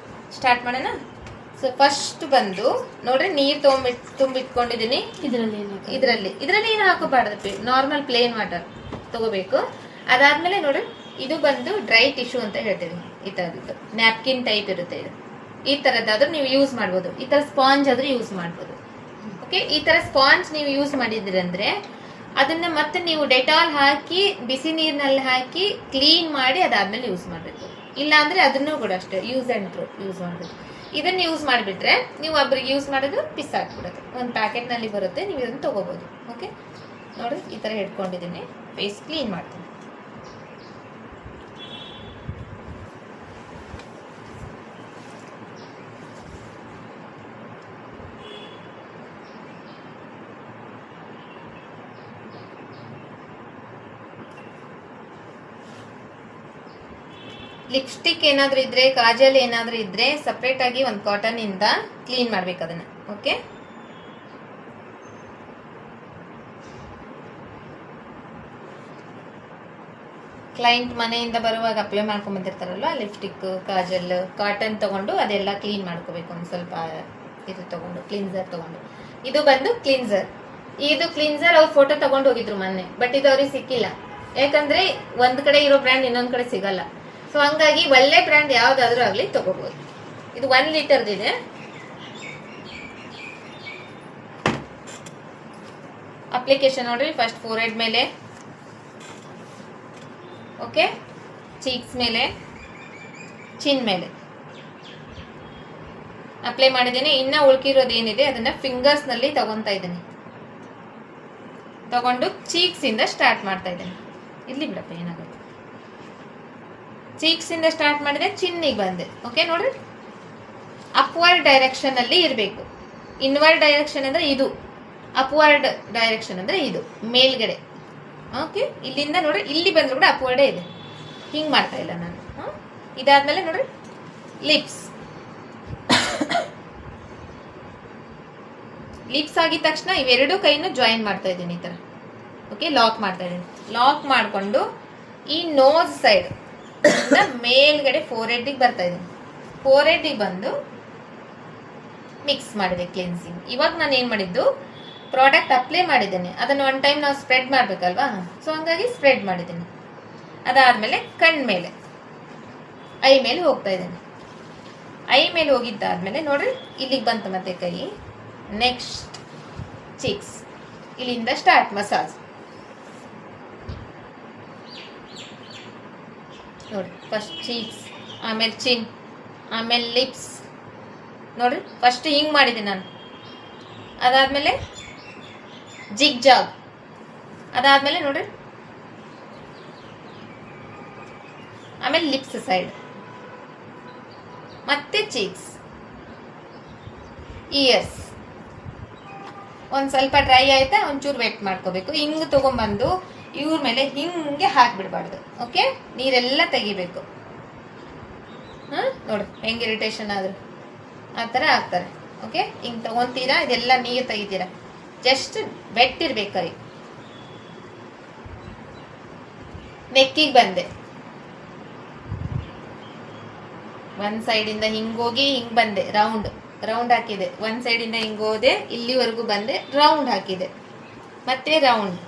ಸ್ಟಾರ್ಟ್ ಮಾಡೋಣ. ಸೊ ಫಸ್ಟ್ ಬಂದು ನೋಡ್ರಿ ನೀರು ತುಂಬಿಟ್ಕೊಂಡಿದ್ದೀನಿ. ಇದರಲ್ಲಿ ಏನು ಹಾಕೋಬಾರ್ದು, ನಾರ್ಮಲ್ ಪ್ಲೇನ್ ವಾಟರ್ ತಗೋಬೇಕು. ಅದಾದ್ಮೇಲೆ ನೋಡ್ರಿ ಇದು ಬಂದು ಡ್ರೈ ಟಿಶ್ಯೂ ಅಂತ ಹೇಳ್ತೀವಿ. ಈ ತರದ್ದು ನ್ಯಾಪ್ಕಿನ್ ಟೈಪ್ ಇರುತ್ತೆ ಇದು. ಈ ತರದ್ದಾದ್ರೂ ನೀವು ಯೂಸ್ ಮಾಡ್ಬೋದು. ಈ ತರ ಸ್ಪಾಂಜ್ ಆದ್ರೂ ಯೂಸ್ ಮಾಡ್ಬೋದು. ಓಕೆ, ಈ ತರ ಸ್ಪಾಂಜ್ ನೀವು ಯೂಸ್ ಮಾಡಿದ್ರಂದ್ರೆ ಅದನ್ನ ಮತ್ತೆ ನೀವು ಡೆಟಾಲ್ ಹಾಕಿ ಬಿಸಿ ನೀರಿನಲ್ಲಿ ಹಾಕಿ ಕ್ಲೀನ್ ಮಾಡಿ ಅದಾದ್ಮೇಲೆ ಯೂಸ್ ಮಾಡಬೇಕು. ಇಲ್ಲ ಅಂದ್ರೆ ಅದನ್ನು ಕೂಡ ಅಷ್ಟೇ ಯೂಸ್ ಅಂಡ್ ಥ್ರೋ ಯೂಸ್ ಮಾಡಬೇಕು. ಇದನ್ನ ಯೂಸ್ ಮಾಡಿಬಿಟ್ರೆ ನೀವು ಒಬ್ರಿಗೆ ಯೂಸ್ ಮಾಡೋದು ಪಿಸ್ ಹಾಕ್ಬಿಡುತ್ತೆ. ಒಂದು ಪ್ಯಾಕೆಟ್ನಲ್ಲಿ ಬರುತ್ತೆ, ನೀವು ಇದನ್ನು ತಗೋಬಹುದು. ಓಕೆ, ನೋಡಿ ಈ ಥರ ಹಿಡ್ಕೊಂಡಿದ್ದೀನಿ. ಫೇಸ್ ಕ್ಲೀನ್ ಮಾಡ್ತೀನಿ. ಲಿಪ್ಸ್ಟಿಕ್ ಏನಾದ್ರೂ ಇದ್ರೆ, ಕಾಜಲ್ ಏನಾದ್ರೂ ಇದ್ರೆ ಸಪ್ರೇಟ್ ಆಗಿ ಒಂದು ಕಾಟನ್ ಇಂದ ಕ್ಲೀನ್ ಮಾಡ್ಬೇಕು ಅದನ್ನ. ಓಕೆ, ಕ್ಲೈಂಟ್ ಮನೆಯಿಂದ ಬರುವಾಗ ಅಪ್ಲೈ ಮಾಡ್ಕೊಂಡ್ ಬಂದಿರ್ತಾರಲ್ವ ಲಿಪ್ಸ್ಟಿಕ್, ಕಾಜಲ್, ಕಾಟನ್ ತಗೊಂಡು ಅದೆಲ್ಲ ಕ್ಲೀನ್ ಮಾಡ್ಕೋಬೇಕು. ಒಂದು ಸ್ವಲ್ಪ ಇದು ತಗೊಂಡು ಕ್ಲೀನ್ಸರ್ ತಗೊಂಡು. ಇದು ಬಂದು ಕ್ಲೀನ್ಸರ್. ಇದು ಕ್ಲೀನ್ಸರ್ ಅವ್ರು ಫೋಟೋ ತಗೊಂಡು ಹೋಗಿದ್ರು ಮೊನ್ನೆ, ಬಟ್ ಇದು ಅವ್ರಿಗೆ ಸಿಕ್ಕಿಲ್ಲ. ಯಾಕಂದ್ರೆ ಒಂದ್ ಕಡೆ ಇರೋ ಬ್ರ್ಯಾಂಡ್ ಇನ್ನೊಂದ್ ಕಡೆ ಸಿಗಲ್ಲ. ಸೊ ಹಂಗಾಗಿ ಒಳ್ಳೆ ಬ್ರ್ಯಾಂಡ್ ಯಾವ್ದಾದ್ರೂ ಆಗ್ಲಿ ತಗೋಬಹುದು. ಇದು 1 ಲೀಟರ್ದಿದೆ. ಅಪ್ಲಿಕೇಶನ್ ನೋಡ್ರಿ, ಫಸ್ಟ್ ಫೋರ್ಹೆಡ್ ಮೇಲೆ, ಓಕೆ, ಚೀಕ್ಸ್ ಮೇಲೆ, ಚಿನ್ ಮೇಲೆ ಅಪ್ಲೈ ಮಾಡಿದ್ದೀನಿ. ಇನ್ನ ಉಳ್ಕಿರೋದು ಏನಿದೆ ಅದನ್ನ ಫಿಂಗರ್ಸ್ ನಲ್ಲಿ ತಗೊಂತಾ ಇದ್ದೀನಿ. ತಗೊಂಡು ಚೀಕ್ಸ್ ಇಂದ ಸ್ಟಾರ್ಟ್ ಮಾಡ್ತಾ ಇದ್ದೀನಿ. ಇಲ್ಲಿ ಬಿಡಪ್ಪ, ಏನಾಗುತ್ತೆ. ಚೀಕ್ಸ್ ಇಂದ ಸ್ಟಾರ್ಟ್ ಮಾಡಿದೆ, ಚಿನ್ನಿಗೆ ಬಂದೆ. ಓಕೆ, ನೋಡ್ರಿ ಅಪ್ವರ್ಡ್ ಡೈರೆಕ್ಷನ್ ಅಲ್ಲಿ ಇರಬೇಕು. ಇನ್ವರ್ಡ್ ಡೈರೆಕ್ಷನ್ ಅಂದ್ರೆ ಇದು, ಅಪ್ವರ್ಡ್ ಡೈರೆಕ್ಷನ್ ಅಂದ್ರೆ ಇದು ಮೇಲ್ಗಡೆ. ಓಕೆ, ಇಲ್ಲಿಂದ ನೋಡ್ರಿ ಇಲ್ಲಿ ಬಂದ್ರು ಕೂಡ ಅಪ್ವರ್ಡೇ ಇದೆ. ಹಿಂಗ್ ಮಾಡ್ತಾ ಇಲ್ಲ ನಾನು. ಇದಾದ್ಮೇಲೆ ನೋಡ್ರಿ ಲಿಪ್ಸ್. ಲಿಪ್ಸ್ ಆಗಿದ ತಕ್ಷಣ ಇವೆರಡು ಕೈನು ಜಾಯಿನ್ ಮಾಡ್ತಾ ಇದ್ದೀನಿ ಈ ತರ. ಓಕೆ, ಲಾಕ್ ಮಾಡ್ತಾ ಇದ್ದೀನಿ. ಲಾಕ್ ಮಾಡ್ಕೊಂಡು ಈ ನೋಸ್ ಸೈಡ್ ಮೇಲ್ಗಡೆ ಫೋರ್ಹೆಡ್ಗೆ ಬರ್ತಾ ಇದ್ದೀನಿ. ಫೋರ್ಹೆಡ್ಗೆ ಬಂದು ಮಿಕ್ಸ್ ಮಾಡಿದೆ ಕ್ಲಿನ್ಸಿಂಗ್. ಇವಾಗ ನಾನು ಏನ್ ಮಾಡಿದ್ದು, ಪ್ರಾಡಕ್ಟ್ ಅಪ್ಲೈ ಮಾಡಿದ್ದೇನೆ, ಅದನ್ನು 1 ಟೈಮ್ ನಾವು ಸ್ಪ್ರೆಡ್ ಮಾಡ್ಬೇಕಲ್ವಾ. ಸೊ ಹಂಗಾಗಿ ಸ್ಪ್ರೆಡ್ ಮಾಡಿದ್ದೀನಿ. ಅದಾದ್ಮೇಲೆ ಕಣ್ ಮೇಲೆ, ಐ ಮೇಲೆ ಹೋಗ್ತಾ ಇದ್ದೇನೆ. ಐ ಮೇಲೆ ಹೋಗಿದ್ದಾದ್ಮೇಲೆ ನೋಡ್ರಿ ಇಲ್ಲಿಗೆ ಬಂತು ಮತ್ತೆ ಕೈ. ನೆಕ್ಸ್ಟ್ ಚೀಕ್ಸ್, ಇಲ್ಲಿಂದ ಸ್ಟಾರ್ಟ್ ಮಸಾಜ್. ನೋಡಿ ಫಸ್ಟ್ ಚೀಕ್ಸ್, ಆಮೇಲೆ ಚಿನ್, ಆಮೇಲೆ ಲಿಪ್ಸ್. ನೋಡ್ರಿ ಫಸ್ಟ್ ಹಿಂಗ್ ಮಾಡಿದೆ ನಾನು. ಅದಾದ್ಮೇಲೆ ಜಿಗ್ ಜಾಗ್. ಅದಾದ್ಮೇಲೆ ನೋಡ್ರಿ ಆಮೇಲೆ ಲಿಪ್ಸ್ ಸೈಡ್, ಮತ್ತೆ ಚೀಕ್ಸ್, ಇಯರ್ಸ್ ಒಂದ್ ಸ್ವಲ್ಪ ಡ್ರೈ ಆಯ್ತಾ ಒಂಚೂರು ವೆಟ್ ಮಾಡ್ಕೋಬೇಕು. ಹಿಂಗ್ ತಗೊಂಡ್ಬಂದು ಇವ್ರ ಮೇಲೆ ಹಿಂಗೆ ಹಾಕ್ಬಿಡ್ಬಾರ್ದು. ಓಕೆ, ನೀರೆಲ್ಲ ತೆಗಿಬೇಕು. ನೋಡಿ ಹೆಂಗ್ ಇರಿಟೇಷನ್ ಆದ್ರು ಆ ಥರ ಆಗ್ತಾರೆ. ಓಕೆ, ಹಿಂಗ್ ತಗೊಂತೀರಾ, ಇದೆಲ್ಲ ನೀರು ತೆಗಿತೀರಾ, ಜಸ್ಟ್ ವೆಟ್ ಇರ್ಬೇಕು ಕೈ. ನೆಕ್ಕಿಗೆ ಬಂದೆ, ಒಂದ್ ಸೈಡ್ ಇಂದ ಹಿಂಗೋಗಿ ಹಿಂಗ್ ಬಂದೆ, ರೌಂಡ್ ಹಾಕಿದೆ. ಒಂದ್ ಸೈಡ್ ಇಂದ ಹಿಂಗ್ ಹೋದೆ, ಇಲ್ಲಿವರೆಗೂ ಬಂದೆ, ರೌಂಡ್ ಹಾಕಿದೆ, ಮತ್ತೆ ರೌಂಡ್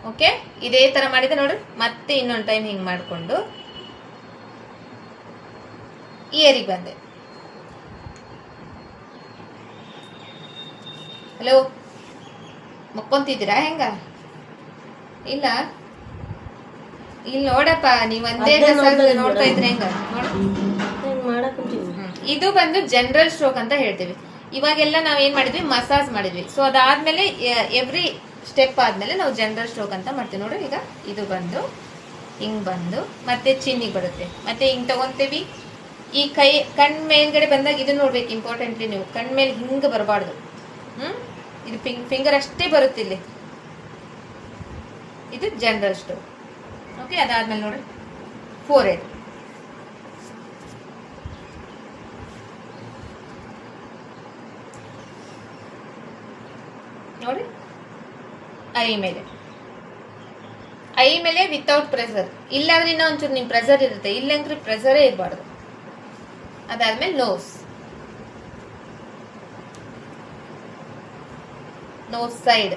ಓಕೆ, ಇದೇ ತರ ಮಾಡಿದೆ ನೋಡ್ರಿ. ಮತ್ತೆ ಇನ್ನೊಂದು ಟೈಮ್ ಹಿಂಗ್ ಮಾಡ್ಕೊಂಡು ಇಯರಿಗೆ ಬಂದೆ. ಹಲೋ, ಮಕ್ಕೊಂತಿದ್ದೀರಾ ಹೆಂಗ? ಇಲ್ಲ ಇಲ್ಲಿ ನೋಡಪ್ಪ, ನೀವ್ ಒಂದೇ ನೋಡ್ತಾ ಇದ್ರೆ ಹೆಂಗ ಇದು ಬಂದು ಜನರಲ್ ಸ್ಟ್ರೋಕ್ ಅಂತ ಹೇಳ್ತೀವಿ. ಇವಾಗೆಲ್ಲ ನಾವ್ ಏನ್ ಮಾಡಿದ್ವಿ, ಮಸಾಜ್ ಮಾಡಿದ್ವಿ. ಸೊ ಅದಾದ್ಮೇಲೆ ಎವ್ರಿ ಸ್ಟೆಪ್ ಆದ್ಮೇಲೆ ನಾವು ಜನರಲ್ ಸ್ಟ್ರೋಕ್ ಅಂತ ಮಾಡ್ತೀವಿ. ನೋಡ್ರಿ, ಈಗ ಇದು ಬಂದು ಹಿಂಗ್ ಬಂದು ಮತ್ತೆ ಚಿನ್ನಿಗೆ ಬರುತ್ತೆ, ಮತ್ತೆ ಹಿಂಗ್ ತಗೊಂತೀವಿ. ಈ ಕೈ ಕಣ್ ಮೇಲ್ಗಡೆ ಬಂದಾಗ ಇದನ್ನ ನೋಡ್ಬೇಕು ಇಂಪಾರ್ಟೆಂಟ್ಲಿ. ನೀವು ಕಣ್ ಮೇಲೆ ಹಿಂಗ್ ಬರಬಾರ್ದು. ಇದು ಫಿಂಗರ್ ಅಷ್ಟೇ ಬರುತ್ತೆ ಇಲ್ಲಿ. ಇದು ಜನರಲ್ ಸ್ಟ್ರೋಕ್. ಓಕೆ, ಅದಾದ್ಮೇಲೆ ನೋಡ್ರಿ ಫೋರ್ ಹೆಡ್. ನೋಡಿ ಐ ಮೇಲೆ ವಿತೌಟ್ ಪ್ರೆಸರ್. ಇಲ್ಲಾದ್ರೆ ಇನ್ನೂ ಒಂಚೂರು ನಿಮ್ ಪ್ರೆಸರ್ ಇರುತ್ತೆ, ಇಲ್ಲಂದ್ರೆ ಪ್ರೆಸರೇ ಇರಬಾರ್ದು. ಅದಾದ್ಮೇಲೆ ನೋಸ್ ಸೈಡ್.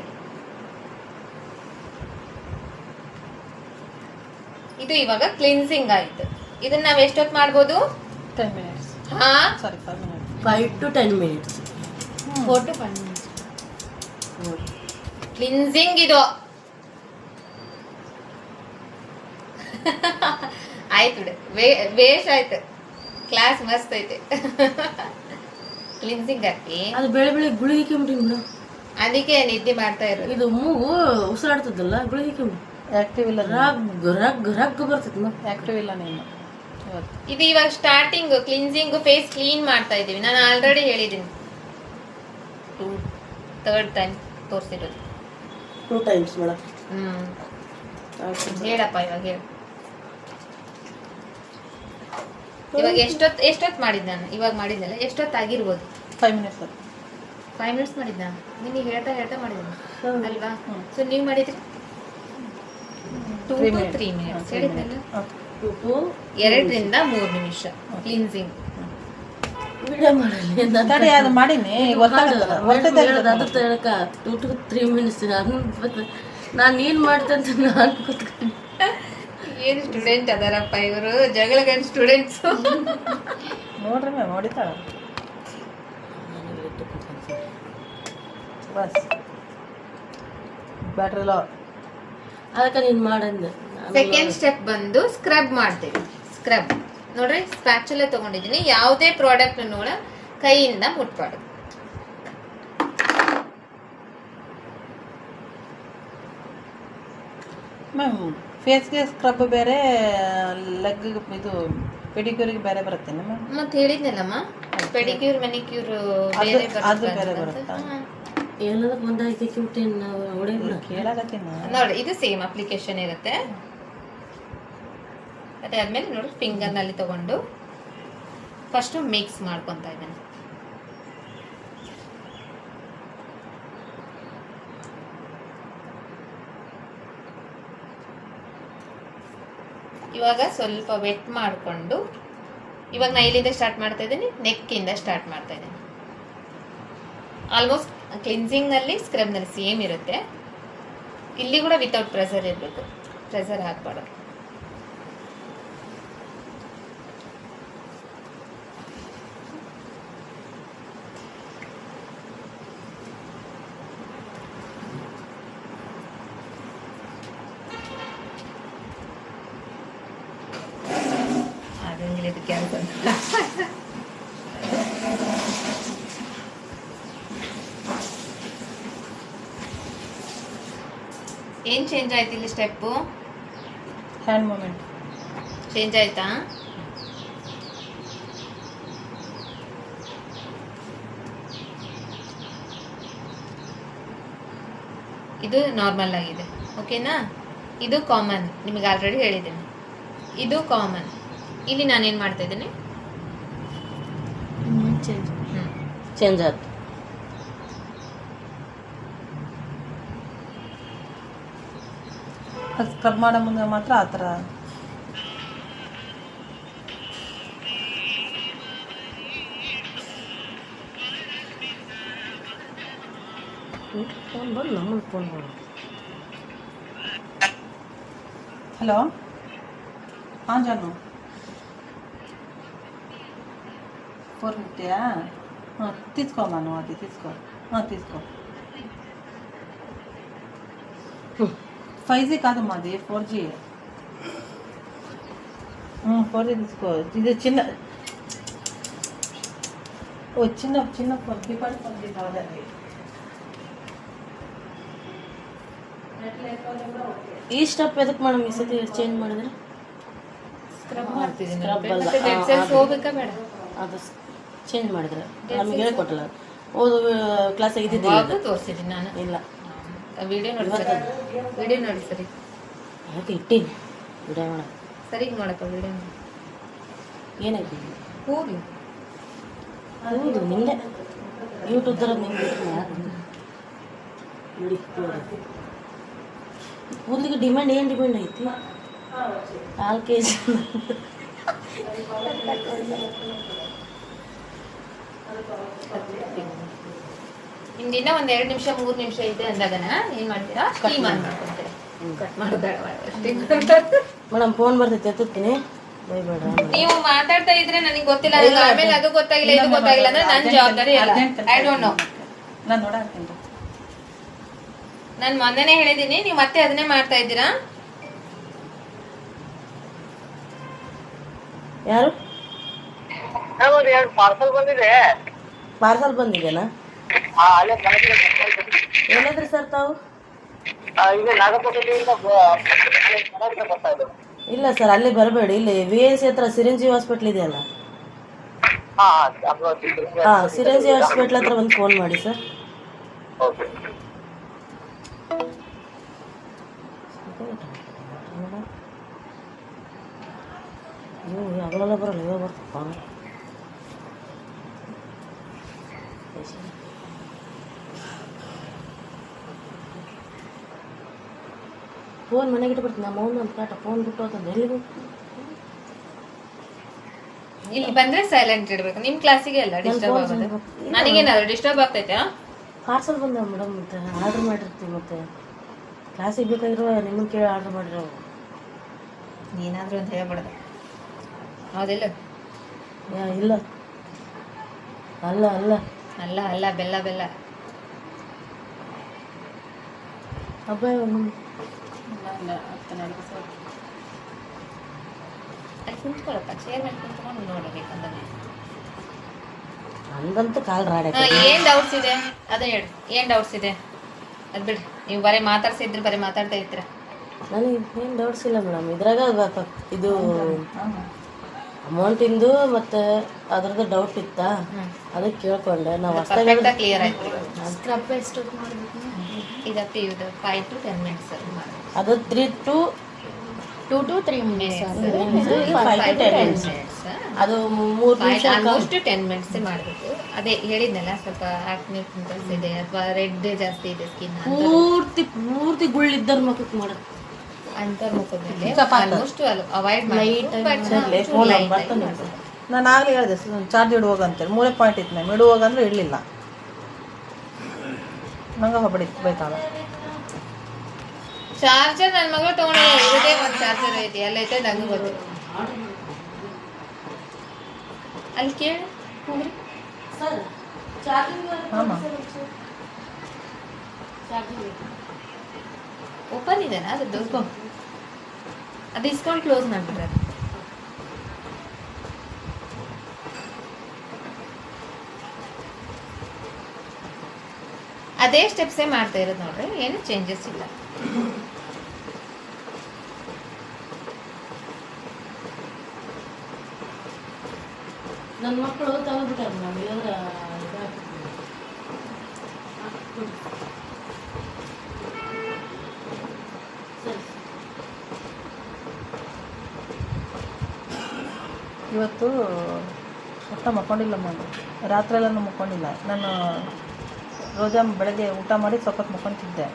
ಇದು ಇವಾಗ ಕ್ಲಿನ್ಸಿಂಗ್ ಆಯ್ತು. ಇದನ್ನ ನಾವ್ ಎಷ್ಟೊತ್ತು ಮಾಡ್ಬೋದು? 10 minutes. ಹಾ, Sorry, 5 minutes. 5 to 10 minutes. 4 to 5 minutes. Cleansing ಇದು. ಆಯ್ತು ಬಿಡು, ಬೇಷ್ ಆಯ್ತು, ಕ್ಲಾಸ್ ಮಸ್ತ್ ಐತೆ. ಕ್ಲಿನ್ಸಿಂಗ್ ಹಾಕಿ ಅದು ಬೆಳೆ ಗುಳಿಗೆ ಕೆಮ್ಮಿಬಿಡು. ಅದಕ್ಕೆ ನಿದ್ದೆ ಮಾಡ್ತಾ ಇರೋದು. ಇದು ಮೂಗು ಉಸಿರಾಡ್ತದಲ್ಲ, ಗುಳಿಗೆ ಕೆಮ್ಮು ಆಕ್ಟಿವ್ ಇಲ್ಲ, ರಗ್ ಬರ್ತೈತಿ. ಆಕ್ಟಿವ್ ಇಲ್ಲ ನೀನು. ಇದು ಇವಾಗ ಸ್ಟಾರ್ಟಿಂಗ್ ಕ್ಲಿನ್ಸಿಂಗ್, ಫೇಸ್ ಕ್ಲೀನ್ ಮಾಡ್ತಾ ಇದೀವಿ. ನಾನು ಆಲ್ರೆಡಿ ಹೇಳಿದ್ದೀನಿ, 3rd ಟೈಮ್ ತೋರಿಸಿರೋದು. 2 times madam. ಹೇಳಪ್ಪ, ಇವಾಗ ಹೇಳು. ಇವಾಗ ಎಷ್ಟೊತ್ತು ಮಾಡಿದ್ ನಾನು? ಇವಾಗ ಮಾಡಿದ್ನಲ್ಲ, ಎಷ್ಟೊತ್ತಾಗಿರ್ಬೋದು? 5 minutes. 5 minutes ಮಾಡಿದ್ದ. ನಿನಗೆ ಹೇಳ್ತಾ ಮಾಡಿದ್ದೀನಿ ಅಲ್ವಾ? ಸೊ ನೀವು ಮಾಡಿದ್ರಿ 2 to 3 minutes ಹೇಳಿದ್ನಲ್ಲ. 2 ರಿಂದ 3 ನಿಮಿಷ ಕ್ಲಿನ್ಸಿಂಗ್. ತಡಿ, ಅದು ಮಾಡೀನಿ. 2 to 3 minutes. ನಾನು ಏನ್ ಮಾಡ್ತೆ ಅಂತ ನಾನು ಕೂತ್ಕೊಂಡು. ಏನು ಸ್ಟೂಡೆಂಟ್ ಅದಾರಪ್ಪ ಇವರು, ಜಗಳ ಗಂಡ ಸ್ಟೂಡೆಂಟ್ಸ್. ನೋಡ್ರಿ ಮ್ಯಾಮ್, ಹೊಡಿತಾಳ ಬಸ್. Battery low. ಅದಕ್ಕೆ ನೀನು ಮಾಡಂದೆ. ಸೆಕೆಂಡ್ ಸ್ಟೆಪ್ ಬಂದು ಸ್ಕ್ರಬ್ ಮಾಡ್ತೀವಿ. ಸ್ಕ್ರಬ್ ನೋಡ್ರಿ, ಸ್ಪ್ಯಾಚುಲಾ ತಗೊಂಡಿದ್ದೀನಿ. ಯಾವುದೇ ಪ್ರಾಡಕ್ಟ್ ನೋಡ ಕೈಯಿಂದ ಮುಟ್ಬಾರ್ದು. ಮ್ಯಾಮ್, ಫೇಸ್ಗೆ ಸ್ಕ್ರಬ್ ಬೇರೆ, ಲೆಗ್ ಇದು ಪೆಡಿಕ್ಯೂರಿಗೆ ಬೇರೆ ಬರುತ್ತೆ ಮ್ಯಾಮ್. ಮತ್ತೆ ಹೇಳಿದ್ನಲ್ಲಮ್ಮ, ಪೆಡಿಕ್ಯೂರ್ ಮೆನಿಕ್ಯೂರ್ ಬೇರೆ ಅದು ಬೇರೆ ಬರುತ್ತಾ? ಎಲ್ಲದಕ್ಕೆ ಒಂದಾಯ್ತು ಕ್ಯೂಟಿನ್ ಹೊಡೆಯಲ್ಲ. ಕೇಳಾಕತ್ತೀನಿ ನೋಡಿ, ಇದು ಸೇಮ್ ಅಪ್ಲಿಕೇಶನ್ ಇರುತ್ತೆ. ಅದಾದ್ಮೇಲೆ ನೋಡಿ, ಫಿಂಗರ್ ನಲ್ಲಿ ತಗೊಂಡು ಫಸ್ಟ್ ಮಿಕ್ಸ್ ಮಾಡ್ಕೊಂತ ಇದ್ದೇನೆ. ಇವಾಗ ಸ್ವಲ್ಪ ವೆಟ್ ಮಾಡಿಕೊಂಡು, ಇವಾಗ ನಾ ಇಲ್ಲಿಂದ ಸ್ಟಾರ್ಟ್ ಮಾಡ್ತಾ ಇದ್ದೀನಿ, ನೆಕ್ಕಿಂದ ಸ್ಟಾರ್ಟ್ ಮಾಡ್ತಾ ಇದ್ದೀನಿ. ಆಲ್ಮೋಸ್ಟ್ ಕ್ಲಿನ್ಸಿಂಗ್ ನಲ್ಲಿ ಸ್ಕ್ರಬ್ ನಲ್ಲಿ ಸೇಮ್ ಇರುತ್ತೆ. ಇಲ್ಲಿ ಕೂಡ ವಿತೌಟ್ ಪ್ರೆಸರ್ ಇರಬೇಕು, ಪ್ರೆಸರ್ ಹಾಕ್ಬಾರ್ದು. ಇದು ಕೆಲಸ ಏನ್ ಚೇಂಜ್ ಆಯ್ತು ಇಲ್ಲಿ? ಸ್ಟೆಪ್ಪು ಹ್ಯಾಂಡ್ ಮೂಮೆಂಟ್ ಚೇಂಜ್ ಆಯ್ತಾ? ಇದು ನಾರ್ಮಲ್ ಆಗಿದೆ, ಓಕೆನಾ. ಇದು ಕಾಮನ್, ನಿಮಗೆ ಆಲ್ರೆಡಿ ಹೇಳಿದ್ದೀನಿ. ಇದು ಕಾಮನ್. ಇಲ್ಲಿ ನಾನೇನು ಮಾಡ್ತಾ ಇದ್ದೀನಿ, ಚೇಂಜ್ ಆಯ್ತು. ಸ್ಕ್ರಬ್ ಮಾಡೋ ಮುಂದೆ ಮಾತ್ರ ಆ ಥರ ಫೋನ್ ಬಂದು ನಮ್ಮನ್ನು ಫೋನ್ ಮಾಡು. ಹಲೋ, ಹಾಂ ಜಾನು, 450 తీసుకోమాను, అది తీసుకో, తీసుకో. 5G కాదమ్మా, అది 4G. 4G తీసుకో. ఇది చిన్న చిన్న ఫోన్, కీప్యాడ్ ఫోన్ కావాలి. ಈ ಸ್ಟೆಪ್ ಎದಕ್ಕೆ ಮೇಡಮ್ ಈ ಸತಿ ಚೇಂಜ್ ಮಾಡಿದ್ರೆ? ಸ್ಕ್ರಬ್ ಮಾಡ್ತಿದ್ದೀನಿ. ಸ್ಕ್ರಬ್ ಅಲ್ಲ, ಮತ್ತೆ ಡೆಡ್ ಸೆಲ್ಸ್ ಹೋಗ್ಬೇಕಾ ಬೇಡ? ಅದು ಚೇಂಜ್ ಮಾಡಿದ್ರೆ ನಮಗೆ ಹೇಳಿಕೊಟ್ಟಲ್ಲ. ಓದು ಕ್ಲಾಸಾಗಿ ಇದ್ದಿದ್ದಿಲ್ಲ ಅದು. ತೋರಿಸಿದ್ದೀನಿ ನಾನು. ಇಲ್ಲ, ವಿಡಿಯೋ ನೋಡಿ ಸರಿ, ವಿಡಿಯೋ ನೋಡಿ ಸರಿ. ಅದಕ್ಕೆ ಇಟ್ಟೀನಿ ವಿಡಿಯೋ ಮಾಡ. ಸರಿ ನೋಡಪ್ಪ ವಿಡಿಯೋ ನೋಡಿ. ಏನಾಯ್ತು? ಕೂದಲು ಹೌದು, ನಿನ್ನೆ ಯೂಟ್ಯೂಬ್ ಥರ ನಿಂಗೆ ನೋಡಿ. ಕೂದಲಿಗೆ ಡಿಮ್ಯಾಂಡ್ ಏನು ಡಿಮ್ಯಾಂಡ್ ಐತಿ? 4 kg. ಹಿಂದಿನ ಒಂದು 2 ನಿಮಿಷ 3 ನಿಮಿಷ ಇದೆ ಅಂದಾಗನ ಏನು ಮಾಡ್ತೀರಾ, ಸ್ಟೀಮ್ ಮಾಡ್ಕೊಂತೀರಾ. ಕಟ್ ಮಾಡೋದಾಡ ಮೇಡಮ್ ಫೋನ್ ಬರ್ತೈತೆ, ಎತ್ತುತ್ತೀನಿ, ಬೈಬೇಡ. ನೀವು ಮಾತಾಡ್ತಾ ಇದ್ರೆ ನನಗೆ ಗೊತ್ತಿಲ್ಲ, ಆಮೇಲೆ ಅದು ಗೊತ್ತಾಗಿಲ್ಲ ಇದು ಗೊತ್ತಾಗಿಲ್ಲ ಅಂದ್ರೆ ನನ್ನ ಜವಾಬ್ದಾರಿ ಅಲ್ಲ. I don't know. ನಾನು ನೋಡಾಕ್ತೀನಿ. ನಾನು ಮೊನ್ನೆನೇ ಹೇಳಿದ್ದೀನಿ, ನೀವು ಮತ್ತೆ ಅದನ್ನೇ ಮಾಡ್ತಾ ಇದ್ದೀರಾ. ಯಾರು? ಪಾರ್ಸಲ್ ಬಂದಿದೆ. ಪಾರ್ಸಲ್ ಬಂದಿದೆನಾ? ಏನಾದ್ರಿ ಸರ್ ತಾವು? ಇಲ್ಲ ಸರ್, ಅಲ್ಲಿ ಬರಬೇಡಿ. ಇಲ್ಲಿ VIC ಹತ್ರ ಸಿರಂಜಿ ಹಾಸ್ಪಿಟ್ಲ್ ಇದೆಯಲ್ಲ, ಸಿರಂಜಿ ಹಾಸ್ಪಿಟ್ಲ್ ಹತ್ರ ಒಂದು ಫೋನ್ ಮಾಡಿ ಸರ್. ಅಗಲೆಲ್ಲ ಬರಲ್ಲ, ಇವಾಗ ಬರ್ತಪ್ಪ. ಫೋನ್ ಮನೆಗೆ ಇಟ್ಟು ಬರ್ತೀನಿ. ನಮ್ಮ ಅವ್ನು ಒಂದು ಕಾಟ ಫೋನ್ ಬಿಟ್ಟು ಹೋಗ್ತಂದು ಎಲ್ಲಿಗೆ ಇಲ್ಲಿ ಬಂದ್ರೆ ಸೈಲೆಂಟ್ ಇಡ್ಬೇಕು. ನಿಮ್ ಕ್ಲಾಸಿಗೆ ಅಲ್ಲ ಡಿಸ್ಟರ್ಬ್ ಆಗೋದು. ನನಗೇನಾದ್ರು ಡಿಸ್ಟರ್ಬ್ ಆಗ್ತೈತೆ? ಪಾರ್ಸಲ್ ಬಂದ ಮೇಡಮ್, ಮತ್ತೆ ಆರ್ಡ್ರ್ ಮಾಡಿರ್ತೀವಿ, ಮತ್ತೆ ಕ್ಲಾಸಿಗೆ ಬೇಕಾಗಿರೋ ನಿಮ್ಮನ್ನು ಕೇಳಿ ಆರ್ಡ್ರ್ ಮಾಡಿರೋ. ಏನಾದರೂ ಅಂತ ಹೇಳ್ಬಿಡೋದು, ಹೌದಿಲ್ಲ? ಇಲ್ಲ, ಅಲ್ಲ ಅಲ್ಲ ಅಲ್ಲ ಅಲ್ಲ, ಬೆಲ್ಲ ಬೆಲ್ಲ. ಹಬ್ಬ ಅಲ್ಲಿ ಕುಂತ್ಕೊಳ್ಳಪ್ಪ, ಚೇರ್ ಮೇಲೆ ಕುಂತ್ಕೊಂಡು ನೋಡಬೇಕಂದ್ರೆ. ನಂದಂತೂ ಕಾಲ್ ರಾಡ. ಏನ್ ಡೌಟ್ಸ್ ಇದೆ ಅದೇ ಹೇಳಿ, ಏನ್ ಡೌಟ್ಸ್ ಇದೆ ಅದು ಬಿಡ್ರಿ. ನೀವು ಬರೀ ಮಾತಾಡ್ಸಿದ್ರೆ ಬರೀ ಮಾತಾಡ್ತಾ ಇರ್ತೀರ. ನನಗೆ ಏನು ಡೌಟ್ಸ್ ಇಲ್ಲ ಮೇಡಮ್. ಇದ್ರಾಗ ಇದು ಅಮೌಂಟಿಂದು ಮತ್ತು ಅದ್ರದ್ದು ಡೌಟ್ ಇತ್ತಾ, ಅದಕ್ಕೆ ಕೇಳ್ಕೊಂಡೆ. ನಾವು ಹೊಸ್ದಾಗಿ ಕ್ಲಿಯರ್ ಆಯ್ತು. ಸ್ಕ್ರಬ್ ಎಷ್ಟು ಮಾಡಬೇಕು? ಇದಕ್ಕೆ ಇದು 5 to 10 minutes ಅದು 3 to 2 to 3 minutes. 5 to 10 minutes. ಅದು 3 ನಿಮಿಷ ಆಲ್ಮೋಸ್ಟ್ 10 minutes ಮಾಡಬೇಕು. ಅದೇ ಹೇಳಿದ್ನಲ್ಲ, ಸ್ವಲ್ಪ ಆಕ್ನೆ ಪಿಂಪಲ್ಸ್ ಇದೆ ಅಥವಾ ರೆಡ್ ಜಾಸ್ತಿ ಇದೆ ಸ್ಕಿನ್, ಪೂರ್ತಿ ಗುಳ್ಳಿದ್ದರ ಮುಖಕ್ಕೆ ಮಾಡೋದು ಅಂತ ಮುಖದ ಮೇಲೆ ಆಲ್ಮೋಸ್ಟ್ ಅವಾಯ್ಡ್ ಮಾಡಿ. ನಾನು ಆಗಲೇ ಹೇಳಿದೆ ಚಾರ್ಜ್ ಇಡುವಾಗ ಅಂತೇಳಿ 3 ಪಾಯಿಂಟ್ ಇತ್ತು. ನಾನು ಇಡುವಾಗ ಅಂದ್ರೆ ಇಡಲಿಲ್ಲ, ನಂಗೆ ಹೊಬಡಿತ್ತು ಬೈತಾಳ. ಚಾರ್ಜರ್ ನನ್ನ ಮಗಳು ತಗೊಂಡು ಇರೋದೇ ಒಂದು ಚಾರ್ಜರ್ ಐತಿ, ಎಲ್ಲೈತೆ ನಂಗೆ ಗೊತ್ತು. ಅಲ್ಲಿ ಕೇಳಿ ಓಪನ್ ಇದೆನಾ ಅದ್ರದ್ದು? ಅದು ಇಸ್ಕೊಂಡು ಕ್ಲೋಸ್ ಮಾಡಿಬಿಟ್ರೆ ಅದೇ ಸ್ಟೆಪ್ಸೇ ಮಾಡ್ತಾ ಇರೋದು ನೋಡ್ರಿ, ಏನು ಚೇಂಜಸ್ ಇಲ್ಲ. ನನ್ನ ಮಕ್ಕಳು ತಗೋಬಿಟ್ಟಾರ ನಾವು ಇಲ್ಲಾಂದ್ರೆ ಇವತ್ತು ಒಟ್ಟು ಮಕ್ಕೊಂಡಿಲ್ಲ ನಾನು, ರಾತ್ರಿ ಎಲ್ಲ ಮಕ್ಕೊಂಡಿಲ್ಲ ನಾನು. ರೋಜಾ ಬೆಳಗ್ಗೆ ಊಟ ಮಾಡಿ ಸ್ವಲ್ಪ ಹೊತ್ತು ಮಕ್ಕೊಂತಿದ್ದೆ,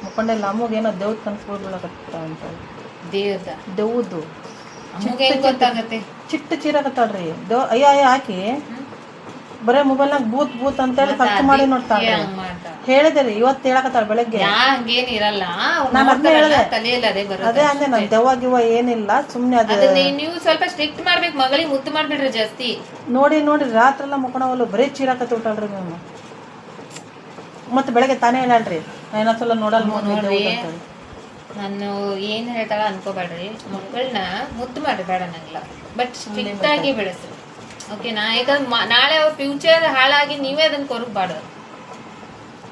ಮಕ್ಕೊಂಡಿಲ್ಲ. ಅಮ್ಮಗೇನೋ ದೇವ್ದು ಕನಸುಗಳು ಬೀಳಕತ್ತ ಅಂತ, ದೇವ್ರದ ದೇವ್ದು ಅಮ್ಮಗೆ ಹೆಂಗ್ ಗೊತ್ತಾಗತ್ತೆ? ಚಿಟ್ಟ ಚೀರಾಕತ್ತಾಳ್ರಿ. ಅಯ್ಯ ಅಯ್ಯ ಹಾಕಿ ಬರೇ ಮೊಬೈಲ್ನಾಗ ಭೂತ್ ಭೂತ್ ಅಂತೇಳಿ ಖರ್ಚು ಮಾಡಿ ನೋಡ್ತಾಳೆ. ಹೇಳಿದೆ ರೀ ಇವತ್ತು ಹೇಳಕತ್ತಾಳ ಬೆಳಗ್ಗೆ. ಹಂಗೇನ್ ಇರಲ್ಲ, ನಾನು ಅದನ್ನೇ ಹೇಳಿದೆ, ತಲೆಯಲ್ಲಿ ಅದೇ ಬರೋದು. ಅದೇ ಅಂದೆ ನಾನು, ದೆವ್ವ ಗಿವ್ವ ಏನಿಲ್ಲ ಸುಮ್ಮನೆ ಅದು. ನೀವು ಸ್ವಲ್ಪ ಸ್ಟ್ರಿಕ್ಟ್ ಮಾಡ್ಬೇಕು, ಮಗಳಿಗೆ ಮುದ್ದು ಮಾಡ್ಬಿಡ್ರಿ ಜಾಸ್ತಿ. ನೋಡಿ ರಾತ್ರಿ ಎಲ್ಲ ಮುಕ್ಕೊಳವಲ್ಲ, ಬರೀ ಚೀರಾಕತ್ತ ಬಿಟ್ಟಾಳ್ರಿ ಮ್ಯಾಮ್. ಮತ್ತೆ ಬೆಳಗ್ಗೆ ತಾನೇ ಹೇಳಲ್ರಿ ಇನ್ನೊಂದ್ಸಲ ನೋಡಲ್ ನೋಡ್ರಿ, ನಾನು ಏನ್ ಹೇಳ್ತಾಳ ಅನ್ಕೋಬೇಡ್ರಿ. ಮಕ್ಕಳನ್ನ ಮುದ್ದು ಮಾಡ್ರಿ, ಬೇಡ ನಂಗಿಲ್ಲ, ಬಟ್ ಸ್ಟ್ರಿಕ್ಟ್ ಆಗಿ ಬೆಳೆಸ್ರಿ. ಓಕೆನಾ? ಯಾಕಂದ್ರೆ ನಾಳೆ ಅವ್ರ ಫ್ಯೂಚರ್ ಹಾಳಾಗಿ ನೀವೇ ಅದನ್ನ ಕೊರಗಬಾರ್ದು.